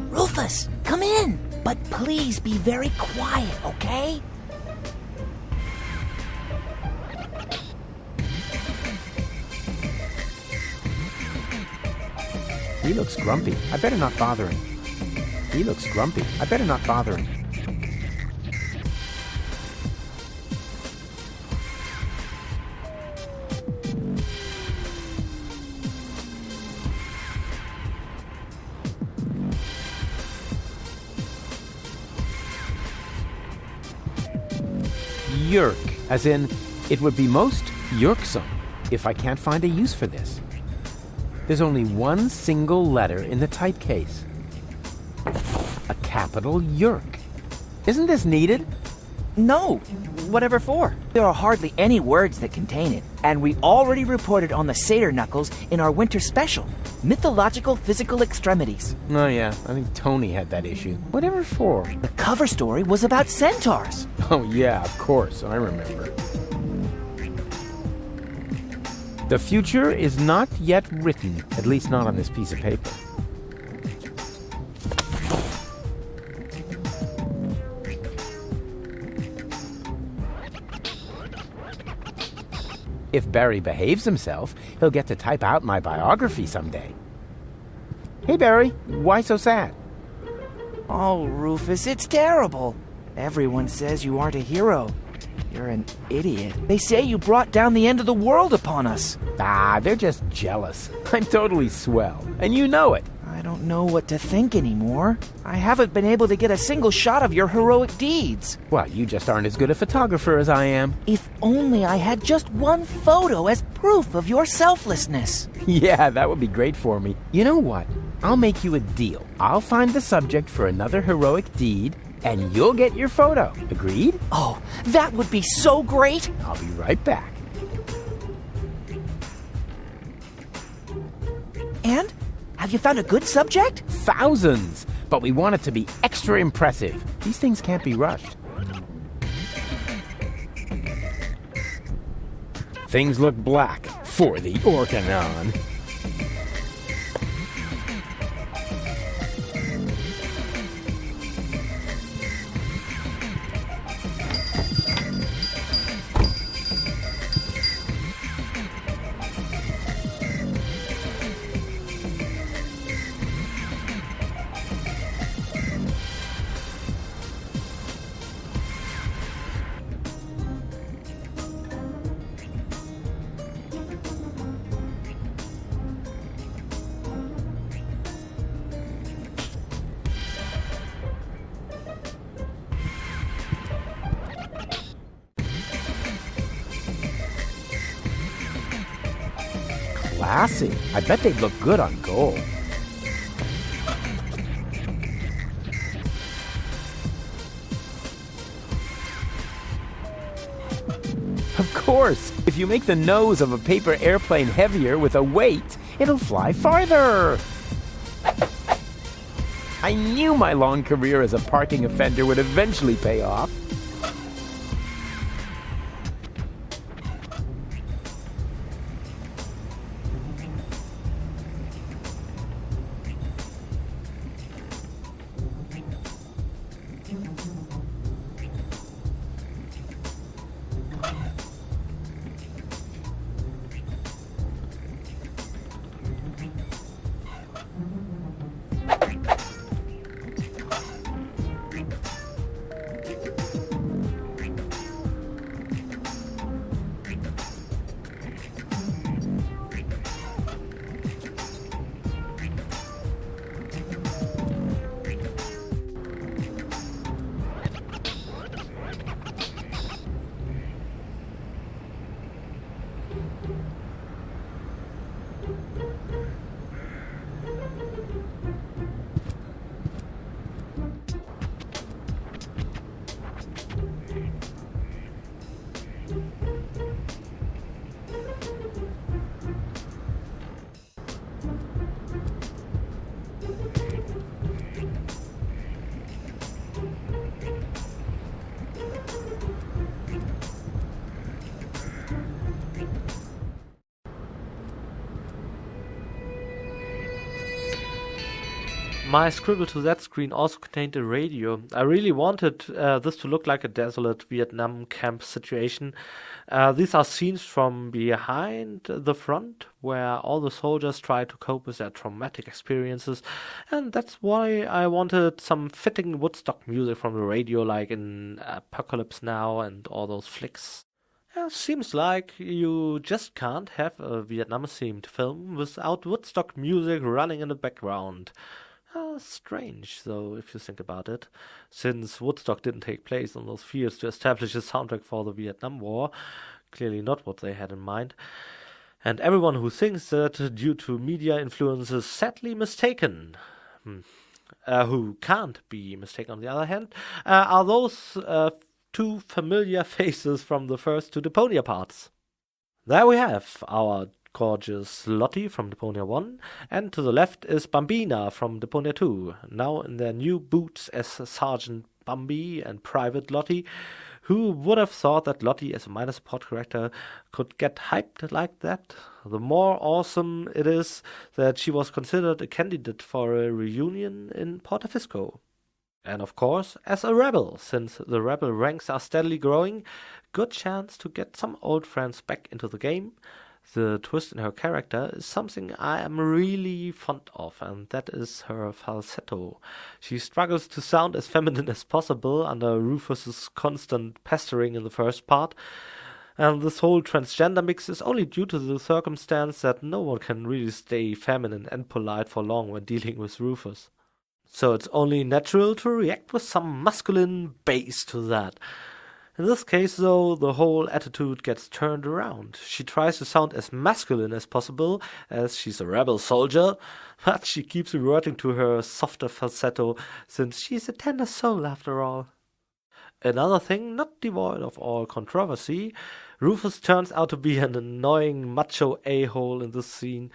Rufus, come in. But please be very quiet, okay? He looks grumpy. I better not bother him. He looks grumpy. I better not bother him. Yerk, as in, it would be most yerksome if I can't find a use for this. There's only one single letter in the typecase. A capital yerk. Isn't this needed? No, whatever for? There are hardly any words that contain it, and we already reported on the satyr knuckles in our winter special, Mythological Physical Extremities. Oh yeah, I think Tony had that issue. Whatever for? The cover story was about centaurs. Oh yeah, of course, I remember. The future is not yet written, at least not on this piece of paper. If Barry behaves himself, he'll get to type out my biography someday. Hey, Barry, why so sad? Oh, Rufus, it's terrible. Everyone says you aren't a hero. You're an idiot. They say you brought down the end of the world upon us. Ah, they're just jealous. I'm totally swell, and you know it. I don't know what to think anymore. I haven't been able to get a single shot of your heroic deeds. Well, you just aren't as good a photographer as I am. If only I had just one photo as proof of your selflessness. Yeah, that would be great for me. You know what? I'll make you a deal. I'll find the subject for another heroic deed, and you'll get your photo. Agreed? Oh, that would be so great! I'll be right back. And? Have you found a good subject? Thousands! But we want it to be extra impressive. These things can't be rushed. Things look black for the Orcanon. Classy. I bet they'd look good on gold. Of course, if you make the nose of a paper airplane heavier with a weight, it'll fly farther. I knew my long career as a parking offender would eventually pay off. My scribble to that screen also contained a radio. I really wanted this to look like a desolate Vietnam camp situation. These are scenes from behind the front, where all the soldiers try to cope with their traumatic experiences, and that's why I wanted some fitting Woodstock music from the radio, like in Apocalypse Now and all those flicks. Seems like you just can't have a Vietnam-themed film without Woodstock music running in the background. Strange, though, if you think about it, since Woodstock didn't take place on those fields to establish a soundtrack for the Vietnam War. Clearly not what they had in mind. And everyone who thinks that due to media influence is sadly mistaken. Who can't be mistaken, on the other hand, are those two familiar faces from the first two Deponia parts. There we have our gorgeous Lottie from Deponia 1, and to the left is Bambina from Deponia 2, now in their new boots as Sergeant Bambi and Private Lottie. Who would have thought that Lottie, as a minor support character, could get hyped like that? The more awesome it is that she was considered a candidate for a reunion in Port Fisco. And of course, as a rebel, since the rebel ranks are steadily growing, good chance to get some old friends back into the game. The twist in her character is something I am really fond of, and that is her falsetto. She struggles to sound as feminine as possible under Rufus's constant pestering in the first part, and this whole transgender mix is only due to the circumstance that no one can really stay feminine and polite for long when dealing with Rufus. So it's only natural to react with some masculine bass to that. In this case, though, the whole attitude gets turned around. She tries to sound as masculine as possible, as she's a rebel soldier, but she keeps reverting to her softer falsetto, since she's a tender soul after all. Another thing not devoid of all controversy, Rufus turns out to be an annoying macho a-hole in this scene.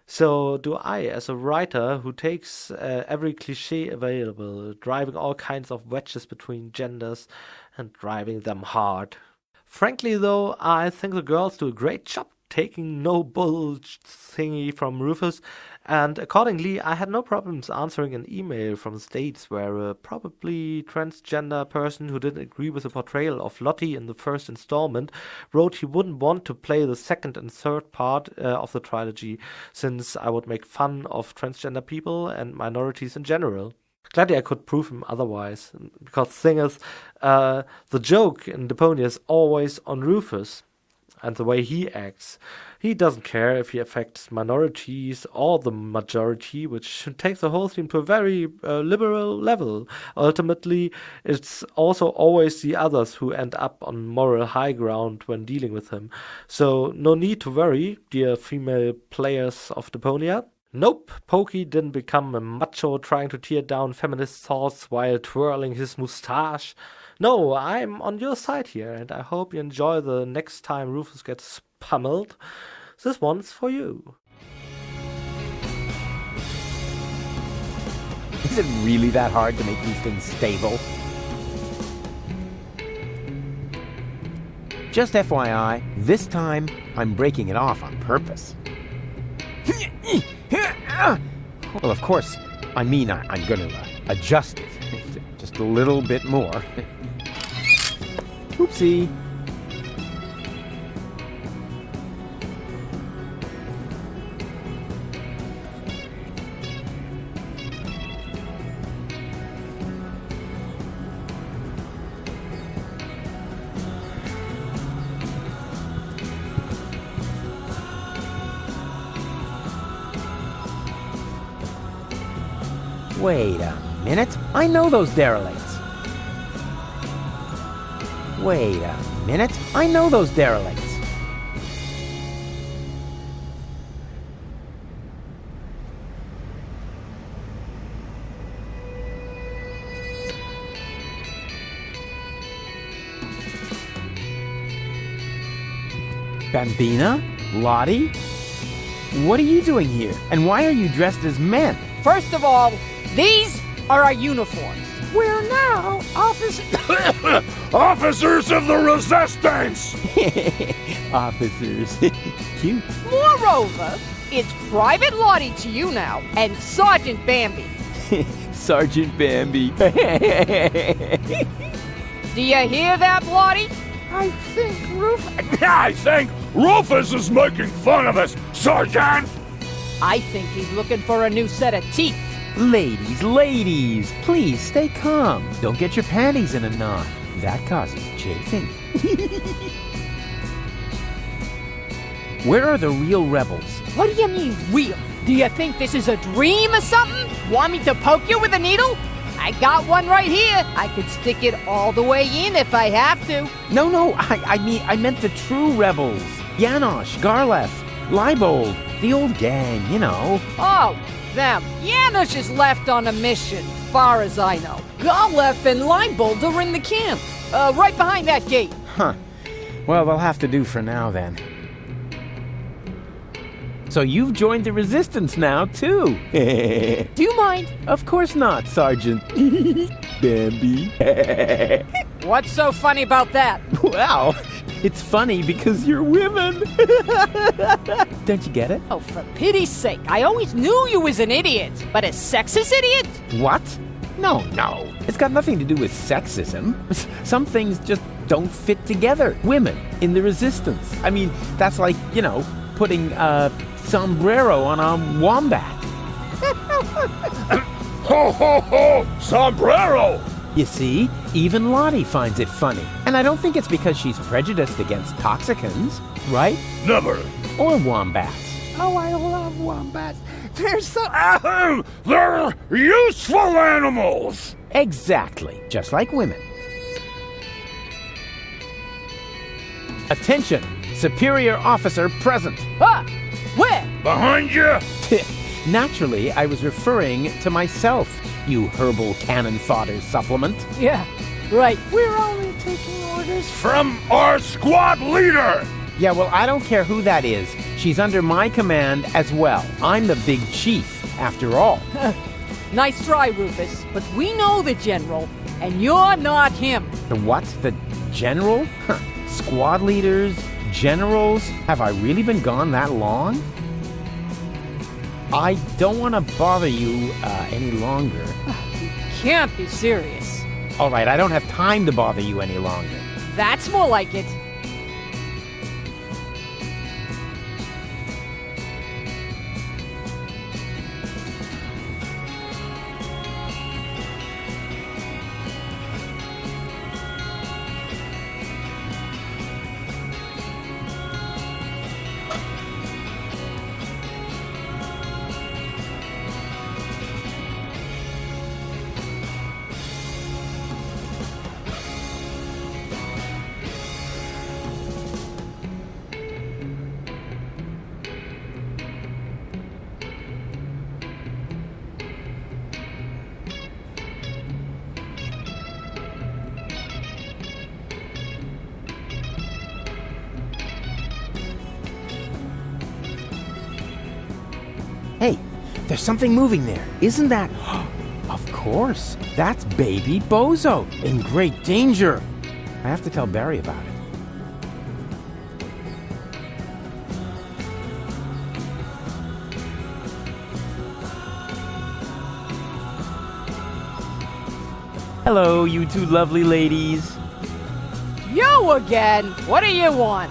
So do I, as a writer who takes every cliché available, driving all kinds of wedges between genders and driving them hard. Frankly, though, I think the girls do a great job taking no bull thingy from Rufus, and accordingly I had no problems answering an email from the States where a probably transgender person who didn't agree with the portrayal of Lottie in the first installment wrote he wouldn't want to play the second and third part of the trilogy, since I would make fun of transgender people and minorities in general. Gladly I could prove him otherwise, because the thing is, the joke in Deponia is always on Rufus and the way he acts. He doesn't care if he affects minorities or the majority, which takes the whole thing to a very liberal level. Ultimately, it's also always the others who end up on moral high ground when dealing with him. So no need to worry, dear female players of Deponia. Nope, Pokey didn't become a macho trying to tear down feminist thoughts while twirling his moustache. No, I'm on your side here, and I hope you enjoy the next time Rufus gets pummeled. This one's for you. Is it really that hard to make these things stable? Just FYI, this time I'm breaking it off on purpose. Well, of course, I mean I'm going to adjust it just a little bit more. Oopsie. Wait a minute. I know those derelicts. Wait a minute. I know those derelicts. Bambina? Lottie? What are you doing here? And why are you dressed as men? First of all, these are our uniforms. We're now officers of the resistance! Officers. Cute. Moreover, it's Private Lottie to you now, and Sergeant Bambi. Sergeant Bambi. Do you hear that, Bloody? I think Rufus is making fun of us, Sergeant! I think he's looking for a new set of teeth. Ladies, please stay calm. Don't get your panties in a knot. That causes chafing. Where are the real rebels? What do you mean, real? Do you think this is a dream or something? Want me to poke you with a needle? I got one right here. I could stick it all the way in if I have to. No, I meant the true rebels. Janosch, Garlef, Leibold, the old gang, you know. Oh, them. Janusz is left on a mission, far as I know. Garlef and Leibold are in the camp, right behind that gate. Huh. Well, they'll have to do for now, then. So you've joined the resistance now, too. Do you mind? Of course not, Sergeant. Bambi. What's so funny about that? Well, it's funny because you're women. Don't you get it? Oh, for pity's sake. I always knew you was an idiot. But a sexist idiot? What? No. It's got nothing to do with sexism. Some things just don't fit together. Women in the resistance. I mean, that's like, putting a sombrero on a wombat. Ho, ho, ho! Sombrero! You see, even Lottie finds it funny. And I don't think it's because she's prejudiced against toxicants, right? Never. Or wombats. Oh, I love wombats. They're so... they're useful animals! Exactly. Just like women. Attention! Superior officer present. Ah! Where? Behind you! Naturally, I was referring to myself, you herbal cannon fodder supplement. Yeah, right. We're only taking orders from our squad leader! Yeah, well, I don't care who that is. She's under my command as well. I'm the big chief, after all. Nice try, Rufus. But we know the general, and you're not him. The what? The general? Huh. Squad leaders? Generals? Have I really been gone that long? I don't want to bother you any longer. You can't be serious. All right, I don't have time to bother you any longer. That's more like it. Hey, there's something moving there. Isn't that... Of course. That's baby Bozo, in great danger. I have to tell Barry about it. Hello, you two lovely ladies. You again? What do you want?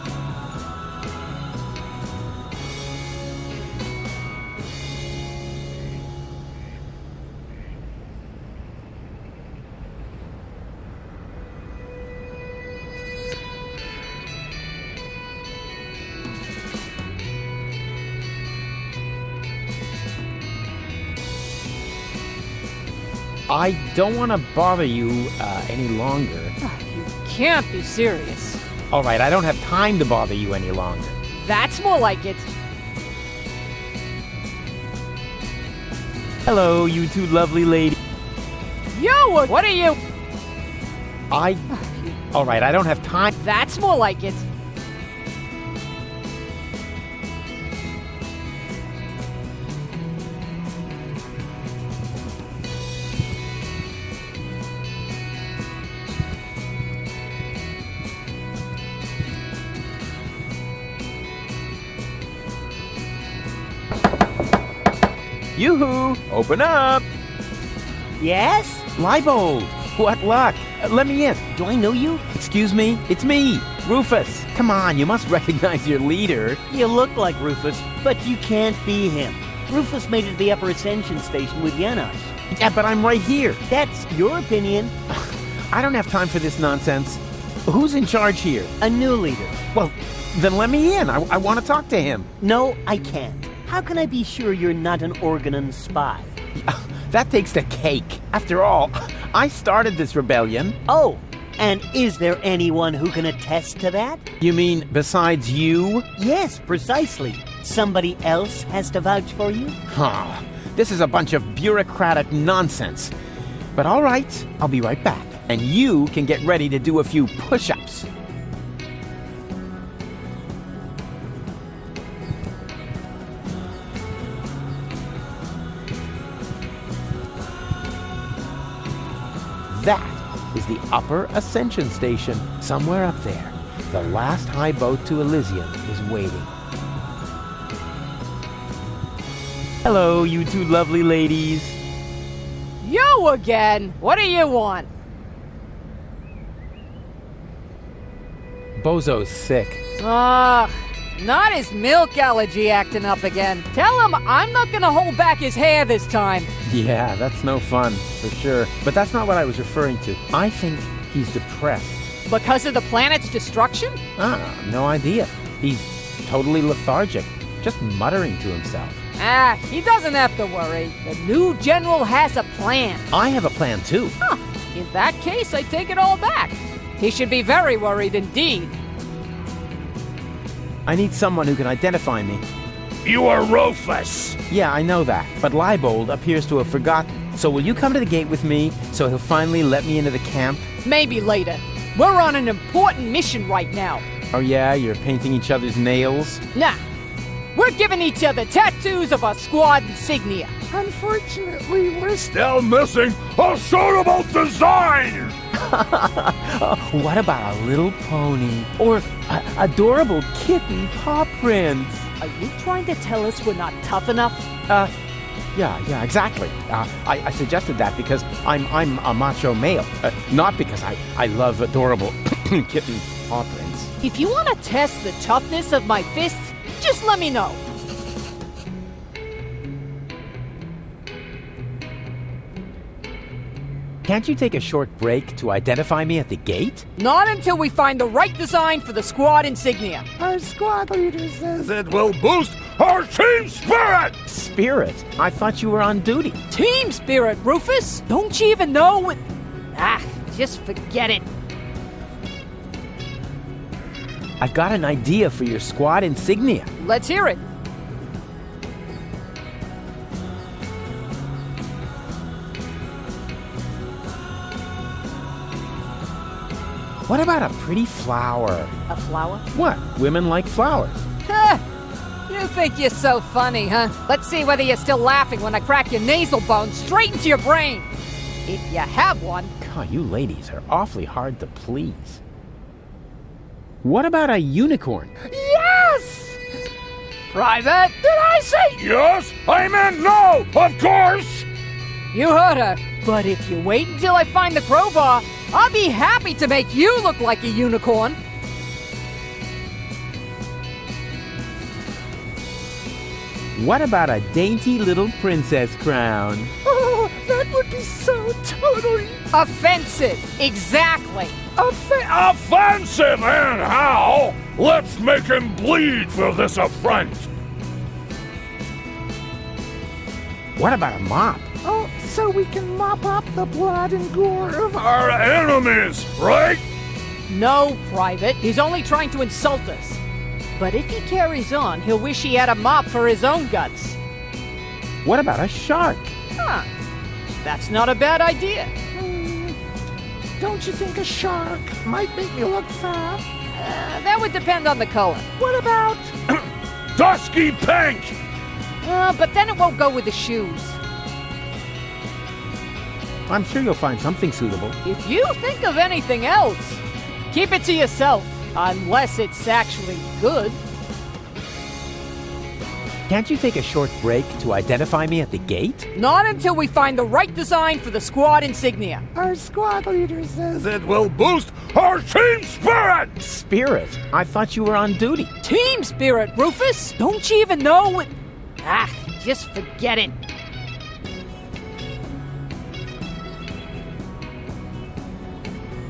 I don't want to bother you any longer. You can't be serious. All right, I don't have time to bother you any longer. That's more like it. Hello, you two lovely ladies. You, what are you? All right, I don't have time. That's more like it. Yoo-hoo! Open up! Yes? Leibold! What luck? Let me in. Do I know you? Excuse me? It's me, Rufus. Come on, you must recognize your leader. You look like Rufus, but you can't be him. Rufus made it to the Upper Ascension Station with Janosch. Yeah, but I'm right here. That's your opinion. I don't have time for this nonsense. Who's in charge here? A new leader. Well, then let me in. I want to talk to him. No, I can't. How can I be sure you're not an Organon spy? That takes the cake. After all, I started this rebellion. Oh, and is there anyone who can attest to that? You mean besides you? Yes, precisely. Somebody else has to vouch for you? Huh. This is a bunch of bureaucratic nonsense. But all right, I'll be right back. And you can get ready to do a few push-ups. That is the Upper Ascension Station, somewhere up there. The last high boat to Elysium is waiting. Hello, you two lovely ladies. You again? What do you want? Bozo's sick. Ugh, not his milk allergy acting up again. Tell him I'm not gonna hold back his hair this time. Yeah, that's no fun, for sure. But that's not what I was referring to. I think he's depressed. Because of the planet's destruction? No idea. He's totally lethargic, just muttering to himself. He doesn't have to worry. The new general has a plan. I have a plan, too. Huh. In that case, I take it all back. He should be very worried indeed. I need someone who can identify me. You are Rufus. Yeah, I know that. But Leibold appears to have forgotten. So will you come to the gate with me so he'll finally let me into the camp? Maybe later. We're on an important mission right now. Oh yeah, you're painting each other's nails? Nah. We're giving each other tattoos of our squad insignia. Unfortunately, we're still missing a suitable design. What about a little pony? Or adorable kitten paw prints? Are you trying to tell us we're not tough enough? Yeah, exactly. I suggested that because I'm a macho male, not because I love adorable kitten paw prints. If you want to test the toughness of my fists, just let me know. Can't you take a short break to identify me at the gate? Not until we find the right design for the squad insignia. Our squad leader says it will boost our team spirit! Spirit? I thought you were on duty. Team spirit, Rufus? Don't you even know what... just forget it. I've got an idea for your squad insignia. Let's hear it. What about a pretty flower? A flower? What? Women like flowers. You think you're so funny, huh? Let's see whether you're still laughing when I crack your nasal bone straight into your brain. If you have one. God, you ladies are awfully hard to please. What about a unicorn? Yes! Private? Did I say yes? I meant no, of course! You heard her. But if you wait until I find the crowbar, I'll be happy to make you look like a unicorn. What about a dainty little princess crown? Oh, that would be so totally... offensive. Exactly. Offensive, and how? Let's make him bleed for this affront. What about a mop? Oh, so we can mop up the blood and gore of our enemies, right? No, Private. He's only trying to insult us. But if he carries on, he'll wish he had a mop for his own guts. What about a shark? Huh. That's not a bad idea. Don't you think a shark might make me look fat? That would depend on the color. What about... dusky pink? But then it won't go with the shoes. I'm sure you'll find something suitable. If you think of anything else, keep it to yourself. Unless it's actually good. Can't you take a short break to identify me at the gate? Not until we find the right design for the squad insignia. Our squad leader says It will boost our team spirit! Spirit? I thought you were on duty. Team spirit, Rufus! Don't you even know what... Ah, just forget it.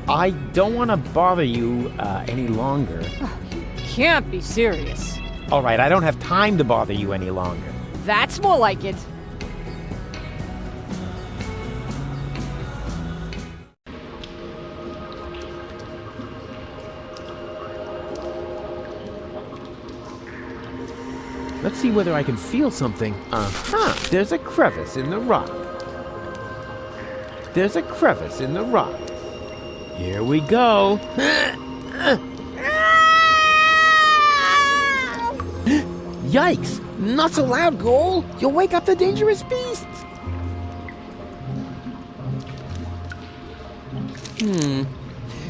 I don't want to bother you any longer. Can't be serious. All right, I don't have time to bother you any longer. That's more like it. Let's see whether I can feel something. Uh-huh. There's a crevice in the rock. There's a crevice in the rock. Here we go. Yikes! Not so loud, Goal! You'll wake up the dangerous beasts!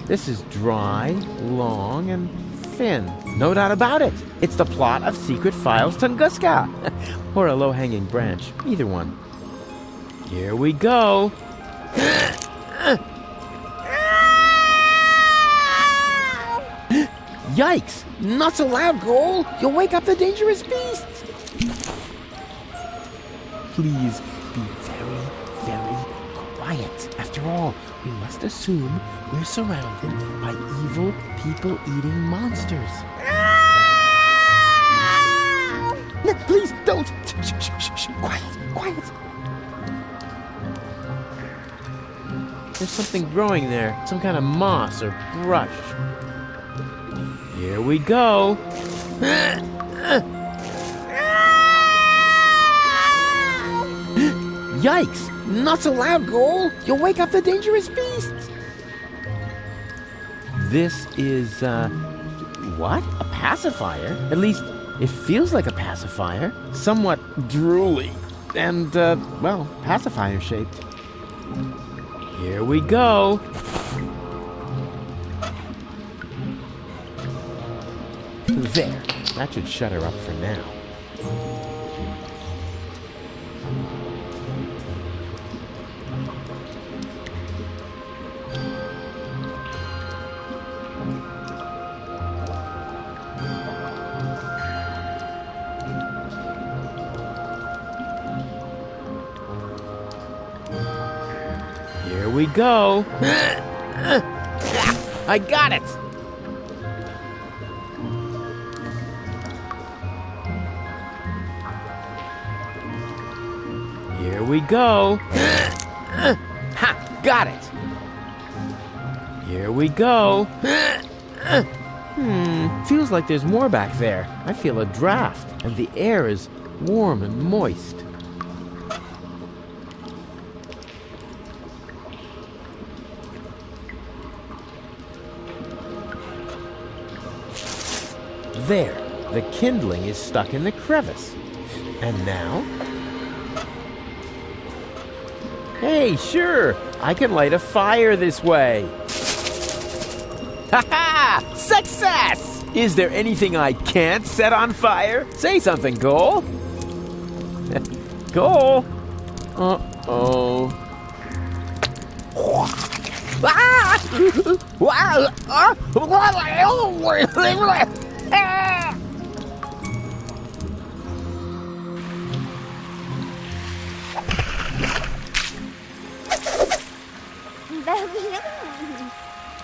This is dry, long, and thin. No doubt about it. It's the plot of Secret Files Tunguska. Or a low-hanging branch. Either one. Here we go. Yikes! Not so loud, Goal! You'll wake up the dangerous beasts! Please be very, very quiet. After all, we must assume we're surrounded by evil, people-eating monsters. No, please, don't! Shh, shh, shh, shh. Quiet, quiet. There's something growing there. Some kind of moss or brush. Here we go. Yikes! Not so loud, Goal! You'll wake up the dangerous beasts! This is, what? A pacifier? At least, it feels like a pacifier. Somewhat drooly. And, well, pacifier-shaped. Here we go. There. That should shut her up for now. Here we go. I got it! Here we go. Ha! Got it! Here we go. Feels like there's more back there. I feel a draft, and the air is warm and moist. There, the kindling is stuck in the crevice. And now? Hey, sure, I can light a fire this way. Ha-ha! Success! Is there anything I can't set on fire? Say something, Goal. Goal? Uh-oh.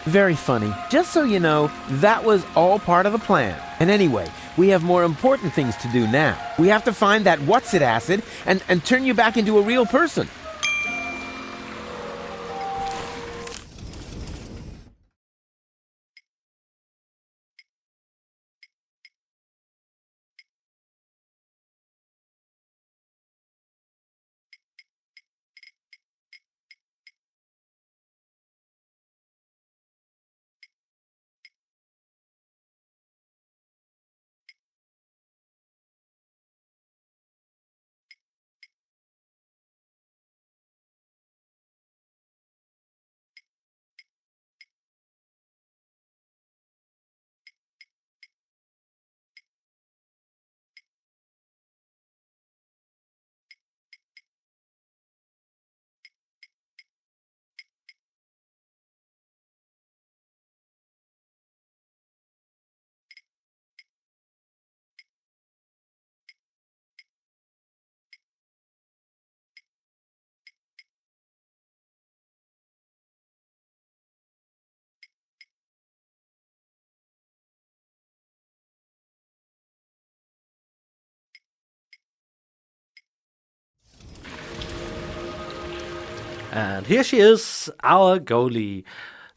Very funny. Just so you know, that was all part of the plan. And anyway, we have more important things to do now. We have to find that what's-it acid and turn you back into a real person. And here she is, our goalie.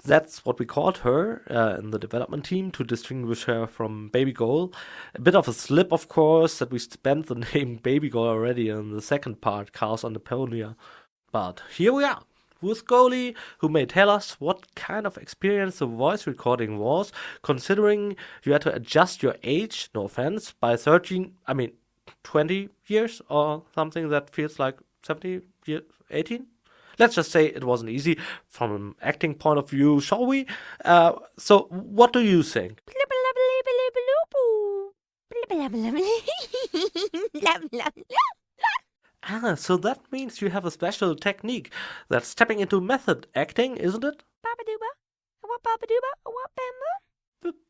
That's what we called her in the development team to distinguish her from Baby Goal. A bit of a slip, of course, that we spent the name Baby Goal already in the second part, Chaos on Deponia. But here we are, with Goalie, who may tell us what kind of experience the voice recording was, considering you had to adjust your age, no offense, by 20 years or something that feels like 70 years, 18? Let's just say it wasn't easy from an acting point of view, shall we? So, what do you think? So that means you have a special technique that's stepping into method acting, isn't it?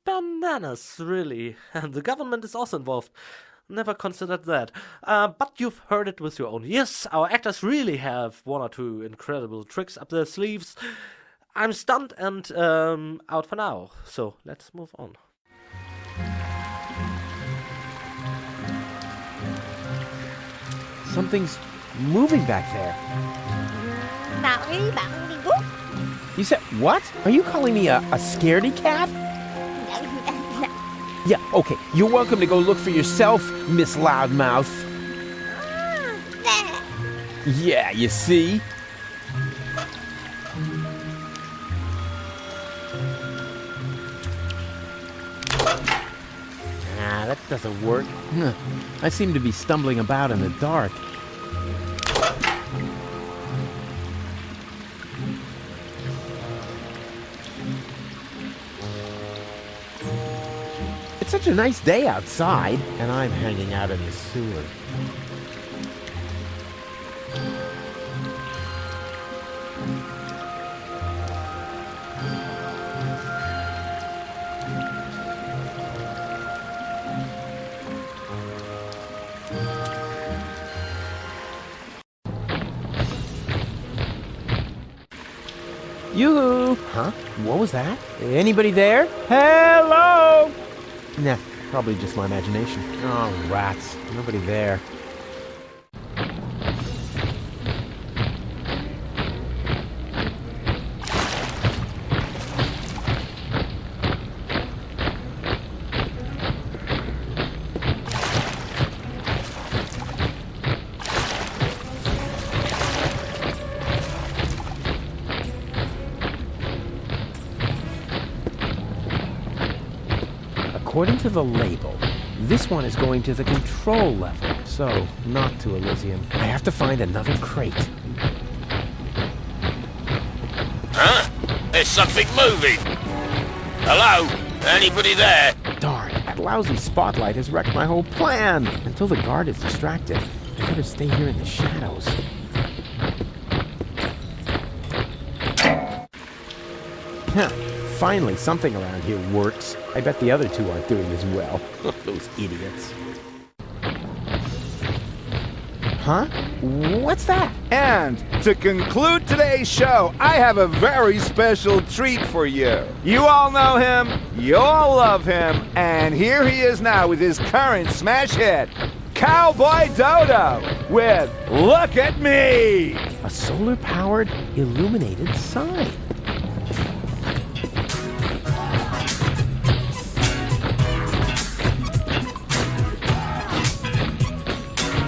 Bananas, really. And the government is also involved. Never considered that. But you've heard it with your own ears. Our actors really have one or two incredible tricks up their sleeves. I'm stunned and out for now. So let's move on. Something's moving back there. You said what? Are you calling me a scaredy cat? Yeah, okay. You're welcome to go look for yourself, Miss Loudmouth. Yeah, you see? That doesn't work. I seem to be stumbling about in the dark. It's such a nice day outside, and I'm hanging out in the sewer. Yoo-hoo! Huh? What was that? Anybody there? Hello! Nah, probably just my imagination. Oh, rats. Nobody there. According to the label, this one is going to the control level, so not to Elysium. I have to find another crate. Huh? There's something moving. Hello? Anybody there? Darn, that lousy spotlight has wrecked my whole plan. Until the guard is distracted, I better stay here in the shadows. Finally, something around here works. I bet the other two aren't doing as well. Those idiots. Huh? What's that? And to conclude today's show, I have a very special treat for you. You all know him, you all love him, and here he is now with his current smash hit, Cowboy Dodo, with Look at Me! A solar-powered, illuminated sign.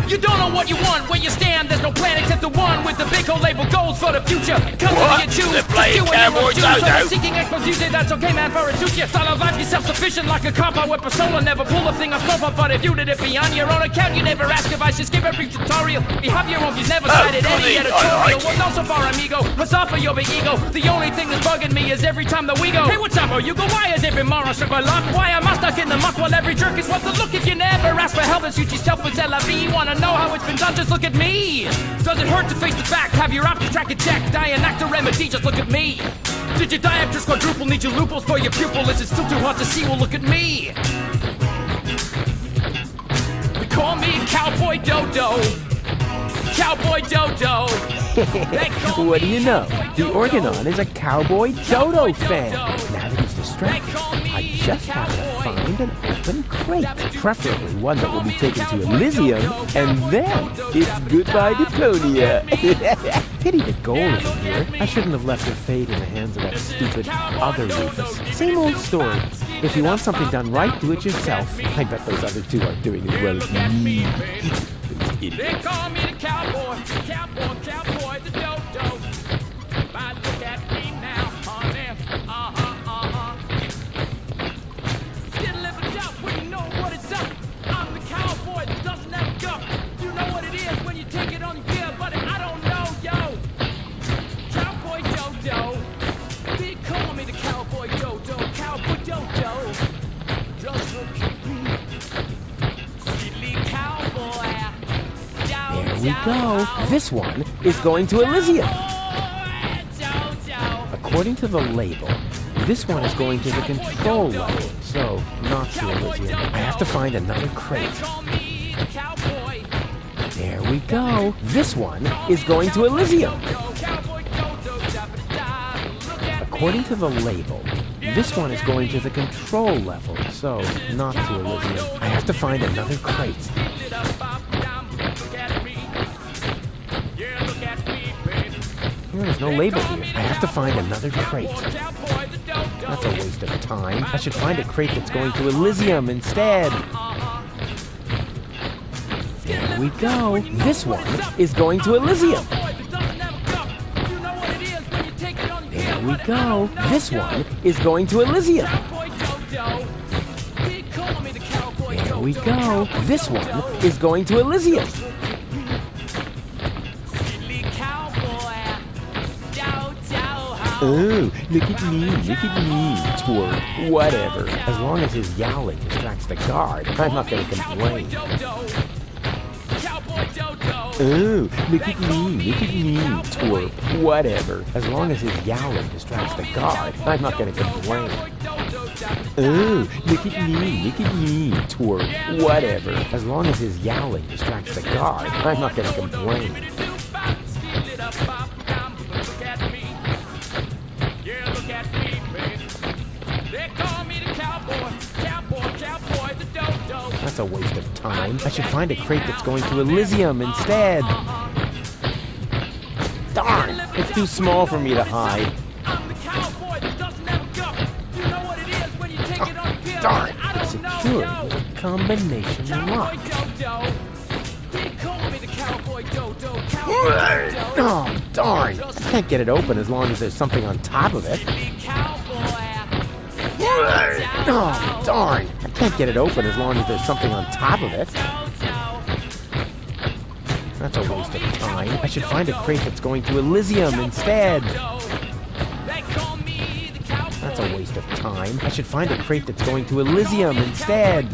You don't know what you want, where you stand, there's no plan except the one with the big old label goals for the future. Come What? to you choose, They're playing Cowboy Dodo? Seeking expos, you say that's okay, man, for it suits you. Style of life, you're self-sufficient like a cop out with persona. Never pull a thing off cover, but if you did it be on your own account, you never ask if I should skip every tutorial. Behave your own, you've never cited any editorial. Well, not so far, amigo, huzzah for your big ego. The only thing that's bugging me is every time that we go, hey, what's up, oh, you go, why is every moron struck by luck? Why am I stuck in the muck while every jerk is what the look? If you never ask for help and suit yourself with LFE, wanna know how it's been done? Just look at me. Does it hurt to face the fact? Have your options track and check. Die and act a remedy, just look at me. Did your diopters quadruple? Need your loopholes for your pupil? Is it still too hard to see? Well, look at me. They call me Cowboy Dodo. Cowboy Dodo. What do you know? The Organon is a Cowboy Dodo fan. Now that he's distracted, I just have to find an open crate. Preferably one that will be taken to Elysium, and then it's goodbye Deponia. Pity the goal isn't here. I shouldn't have left her fate in the hands of that stupid other Rufus. Same old story. If you want something done right, do it yourself. I bet those other two aren't doing as well as me. They call me the cowboy, cowboy, the dodo. But look at me now, honey, Get a little up when you know what it's up. I'm the cowboy that doesn't have a gup. You know what it is when you take it on your gear, but I don't know, yo. Cowboy dodo. They call me the cowboy dodo, Just look at me. Silly cowboy. There we go. This one is going to Elysium. According to the label, this one is going to the control level, so not to Elysium. I have to find another crate. There we go. This one is going to Elysium. According to the label, this one is going to the control level, so not to Elysium. I have to find another crate. There's no label here. I have to find another crate. That's a waste of time. I should find a crate that's going to Elysium instead. There we go. This one is going to Elysium. There we go. This one is going to Elysium. There we go. This one is going to Elysium. Oh, look at me, twerp. Whatever. As long as his yowling distracts the guard, I'm not going to complain. Oh, look at me, twerp. Whatever. As long as his yowling distracts the guard, I'm not going to complain. Oh, look at me, twerp. Whatever. As long as his yowling distracts the guard, I'm not going to complain. That's a waste of time. I should find a crate that's going to Elysium instead. Darn! It's too small for me to hide. Oh, darn! It's secured with a combination lock. Oh, darn! I can't get it open as long as there's something on top of it. Oh, darn! I can't get it open as long as there's something on top of it. That's a waste of time. I should find a crate that's going to Elysium instead. That's a waste of time. I should find a crate that's going to Elysium instead.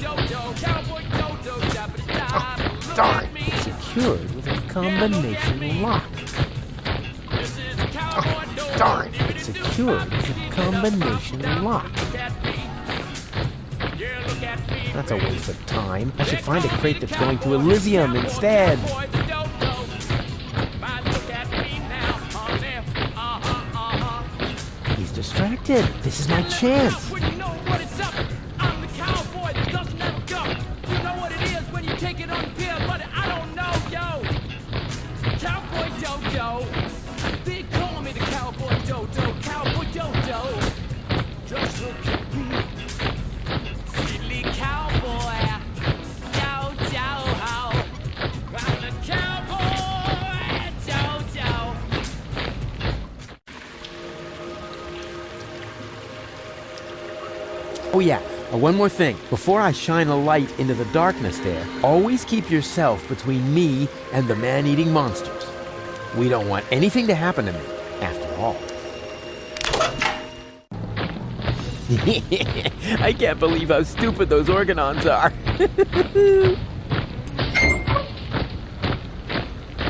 Oh, darn! It's secured with a combination lock. Oh, darn! It's secured with a combination lock. That's a waste of time. I should find a crate that's going to Elysium instead. He's distracted. This is my chance. Oh yeah, one more thing. Before I shine a light into the darkness there, always keep yourself between me and the man-eating monsters. We don't want anything to happen to me, after all. I can't believe how stupid those organons are.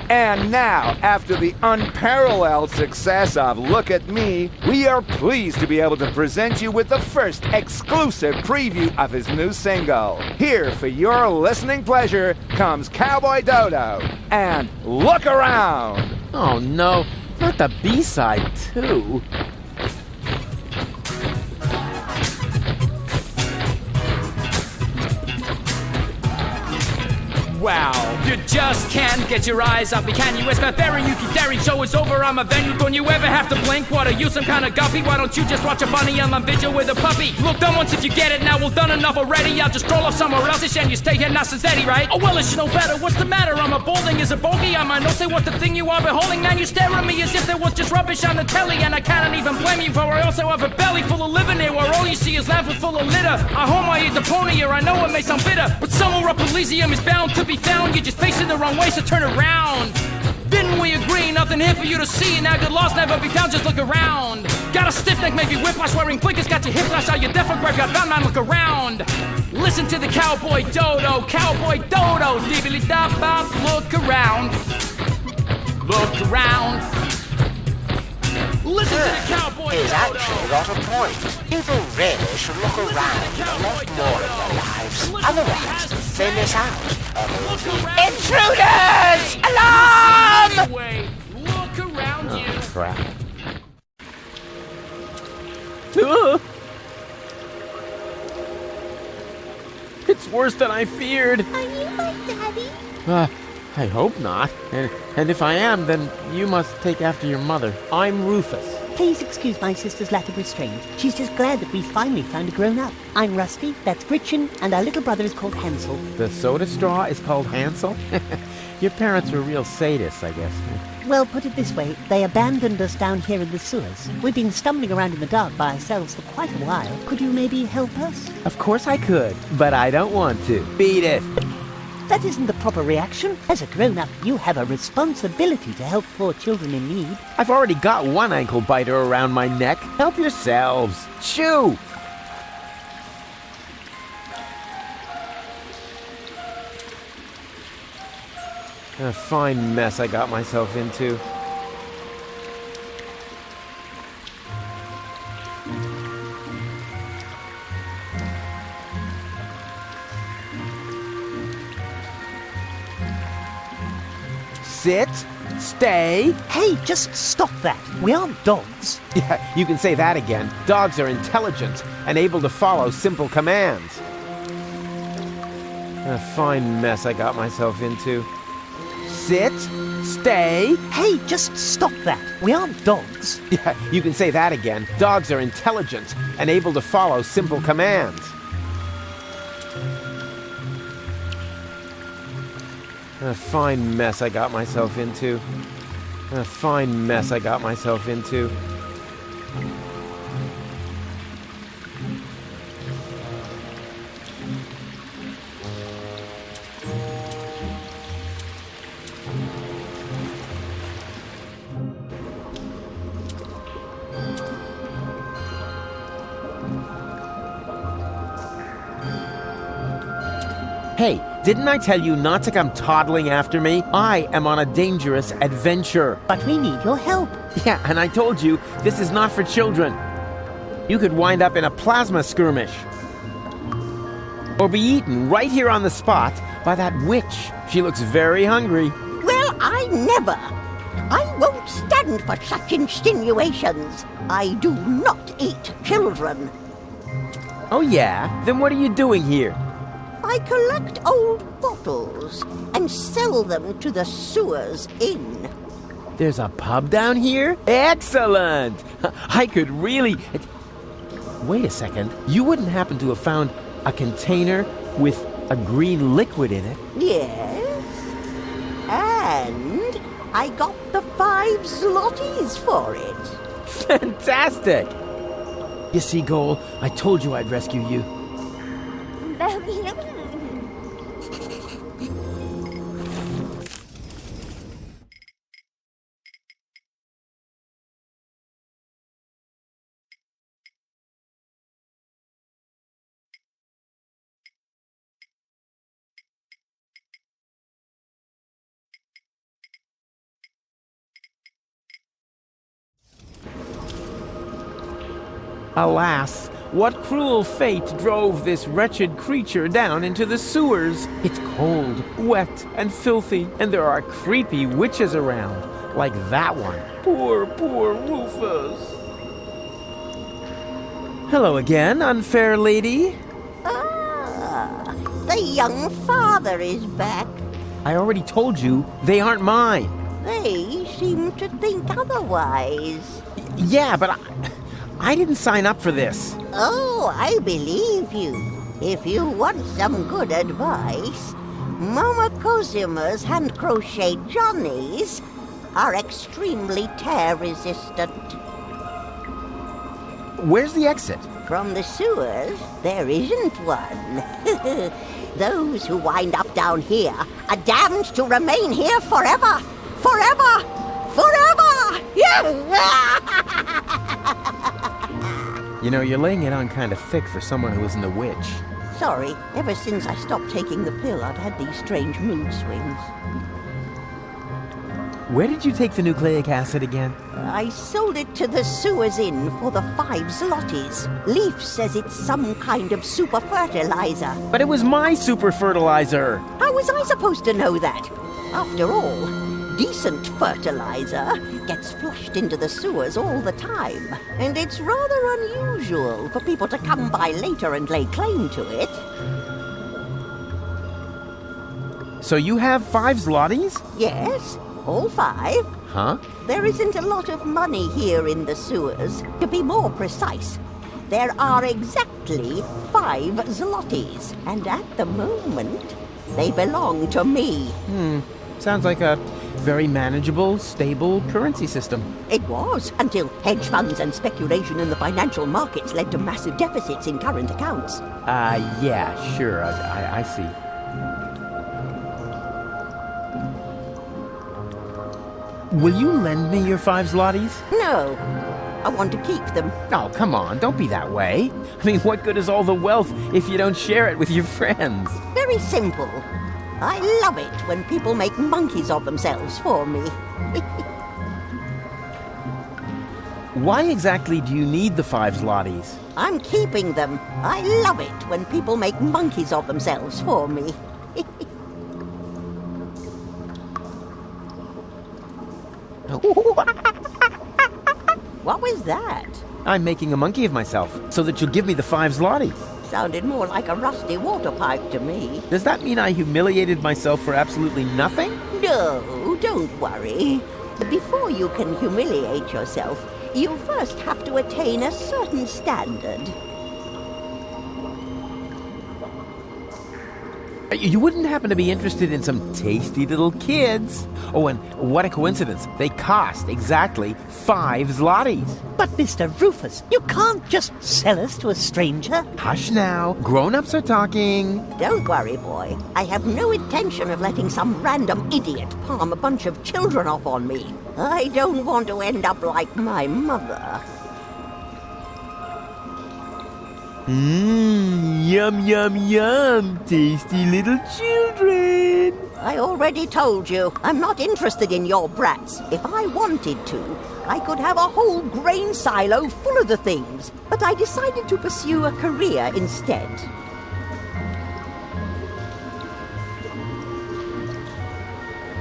And now, after the unparalleled success of Look at Me, we are pleased to be able to present you with the first exclusive preview of his new single. Here, for your listening pleasure, comes Cowboy Dodo and Look Around. Oh no, not the B-side too. Wow, You just can't get your eyes up me, can you? It's my very Yuki Dairy show is over, I'm a venue. Don't you ever have to blink? What are you, some kind of guppy? Why don't you just watch a bunny on my vigil with a puppy? Look, done once if you get it, now well done enough already. I'll just stroll off somewhere else and you stay here nice and steady, right? Oh well, it's no better, what's the matter? I'm a balding is a bogey, I might not say what the thing you are beholding. Man, you stare at me as if there was just rubbish on the telly. And I cannot even blame you, for I also have a belly full of living here, where all you see is landfill full of litter. I home I eat Deponia, I know it may sound bitter, but somewhere up Elysium is bound to be found. You're just facing the wrong way, so turn around. Didn't we agree? Nothing here for you to see. Now good loss never be found, just look around. Got a stiff neck, maybe whiplash, wearing blinkers, got your hip flash out, your deaf or grave, got found, man, look around. Listen to the cowboy dodo, dibbly-da-bop, look around. Look around. Listen to the cowboy He's dodo. actually got a point. People really should look around a lot more in their lives. Otherwise, they miss out. Intruders! Alarm! Look around you. Crap. It's worse than I feared. Are you my daddy? I hope not. And if I am, then you must take after your mother. I'm Rufus. Please excuse my sister's lack of restraint. She's just glad that we finally found a grown-up. I'm Rusty, that's Gretchen, and our little brother is called Hansel. The soda straw is called Hansel? Your parents were real sadists, I guess. Well, put it this way, they abandoned us down here in the sewers. We've been stumbling around in the dark by ourselves for quite a while. Could you maybe help us? Of course I could, but I don't want to. Beat it. That isn't the proper reaction. As a grown-up, you have a responsibility to help poor children in need. I've already got one ankle biter around my neck. Help yourselves. Shoo! A fine mess I got myself into. Sit, stay. Hey, just stop that. We aren't dogs. Yeah, you can say that again. Dogs are intelligent and able to follow simple commands. A fine mess I got myself into. Sit, stay. Hey, just stop that. We aren't dogs. Yeah, you can say that again. Dogs are intelligent and able to follow simple commands. A fine mess I got myself into. A fine mess I got myself into. Hey, didn't I tell you not to come toddling after me? I am on a dangerous adventure. But we need your help. Yeah, and I told you, this is not for children. You could wind up in a plasma skirmish. Or be eaten right here on the spot by that witch. She looks very hungry. Well, I never. I won't stand for such insinuations. I do not eat children. Oh yeah? Then what are you doing here? I collect old bottles and sell them to the sewers inn. There's a pub down here? Excellent! I could really... Wait a second. You wouldn't happen to have found a container with a green liquid in it? Yes. And I got the 5 zlotys for it. Fantastic! You see, Goal, I told you I'd rescue you. Alas, what cruel fate drove this wretched creature down into the sewers? It's cold, wet, and filthy, and there are creepy witches around, like that one. Poor, poor Rufus. Hello again, unfair lady. Ah, the young father is back. I already told you they aren't mine. They seem to think otherwise. Yeah, but I didn't sign up for this. Oh, I believe you. If you want some good advice, Mama Cosima's hand-crocheted Johnnies are extremely tear-resistant. Where's the exit? From the sewers, there isn't one. Those who wind up down here are damned to remain here forever! Forever! Forever! You know, you're laying it on kind of thick for someone who isn't a witch. Sorry, ever since I stopped taking the pill, I've had these strange mood swings. Where did you take the nucleic acid again? I sold it to the sewers inn for the 5 zlotys. Leaf says it's some kind of super fertilizer. But it was my super fertilizer! How was I supposed to know that? After all, decent fertilizer gets flushed into the sewers all the time. And it's rather unusual for people to come by later and lay claim to it. So you have 5 zlotys? Yes. All 5. Huh? There isn't a lot of money here in the sewers. To be more precise, there are exactly 5 zlotys. And at the moment, they belong to me. Sounds like a very manageable, stable currency system. It was, until hedge funds and speculation in the financial markets led to massive deficits in current accounts. Yeah, sure, I see. Will you lend me your 5 zlotys? No. I want to keep them. Oh, come on, don't be that way. I mean, what good is all the wealth if you don't share it with your friends? Very simple. I love it when people make monkeys of themselves for me. Why exactly do you need the 5 zlotys? I'm keeping them. I love it when people make monkeys of themselves for me. What was that? I'm making a monkey of myself, so that you'll give me the 5 zlotys. Sounded more like a rusty water pipe to me. Does that mean I humiliated myself for absolutely nothing? No, don't worry. Before you can humiliate yourself, you first have to attain a certain standard. You wouldn't happen to be interested in some tasty little kids? Oh, and what a coincidence. They cost exactly 5 zlotys. But, Mr. Rufus, you can't just sell us to a stranger. Hush now. Grown-ups are talking. Don't worry, boy. I have no intention of letting some random idiot palm a bunch of children off on me. I don't want to end up like my mother. Yum, yum, yum. Tasty little children. I already told you, I'm not interested in your brats. If I wanted to, I could have a whole grain silo full of the things. But I decided to pursue a career instead.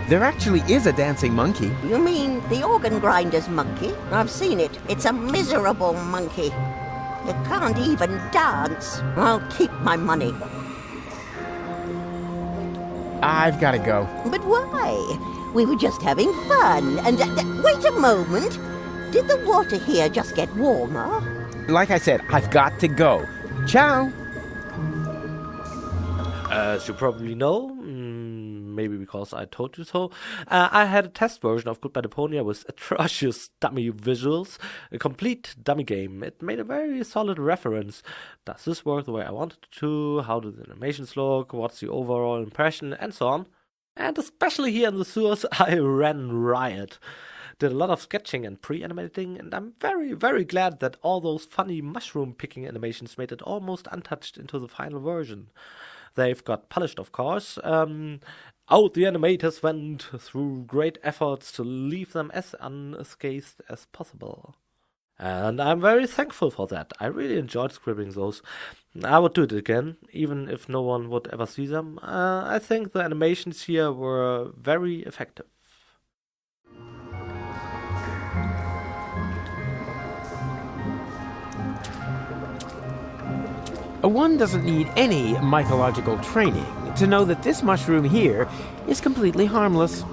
There actually is a dancing monkey. You mean the organ grinder's monkey? I've seen it. It's a miserable monkey. It can't even dance. I'll keep my money. I've got to go. But why? We were just having fun. And wait a moment. Did the water here just get warmer? Like I said, I've got to go. Ciao. As you probably know, maybe because I told you so, I had a test version of Goodbye Deponia with atrocious dummy visuals, a complete dummy game. It made a very solid reference. Does this work the way I wanted it to? How do the animations look? What's the overall impression? And so on. And especially here in the sewers, I ran riot. Did a lot of sketching and pre-animating, and I'm very, very glad that all those funny mushroom-picking animations made it almost untouched into the final version. They've got polished, of course. The animators went through great efforts to leave them as unscathed as possible. And I'm very thankful for that. I really enjoyed scribbling those. I would do it again, even if no one would ever see them. I think the animations here were very effective. One doesn't need any mythological training to know that this mushroom here is completely harmless.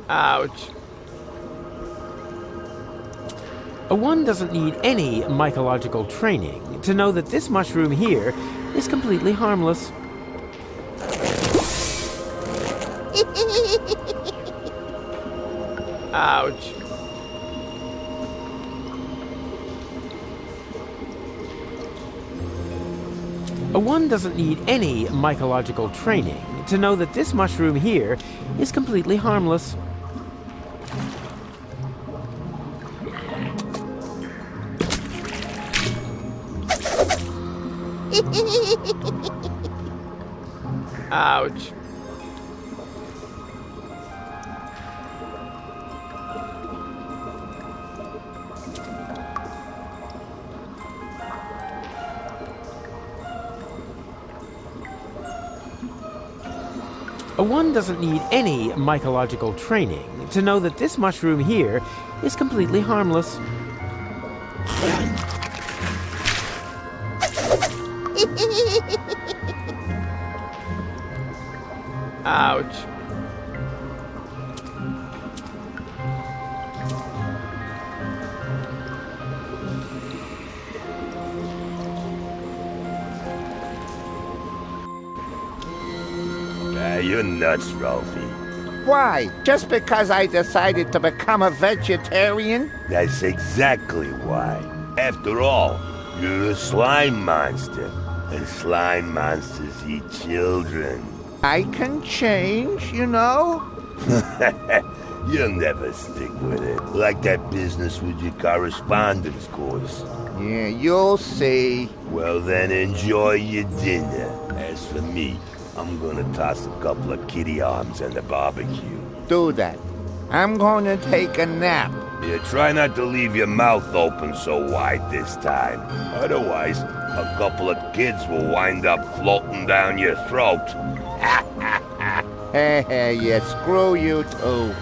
Ouch. One doesn't need any mycological training to know that this mushroom here is completely harmless. Ouch. One doesn't need any mycological training to know that this mushroom here is completely harmless. Ouch. One doesn't need any mycological training to know that this mushroom here is completely harmless. Ouch. You're nuts, Ralphie. Why? Just because I decided to become a vegetarian? That's exactly why. After all, you're a slime monster, and slime monsters eat children. I can change, you know? You'll never stick with it. Like that business with your correspondence course. Yeah, you'll see. Well, then enjoy your dinner. As for me, I'm gonna toss a couple of kitty arms on the barbecue. Do that. I'm gonna take a nap. Yeah, try not to leave your mouth open so wide this time. Otherwise, a couple of kids will wind up floating down your throat. Hey, yeah, screw you too.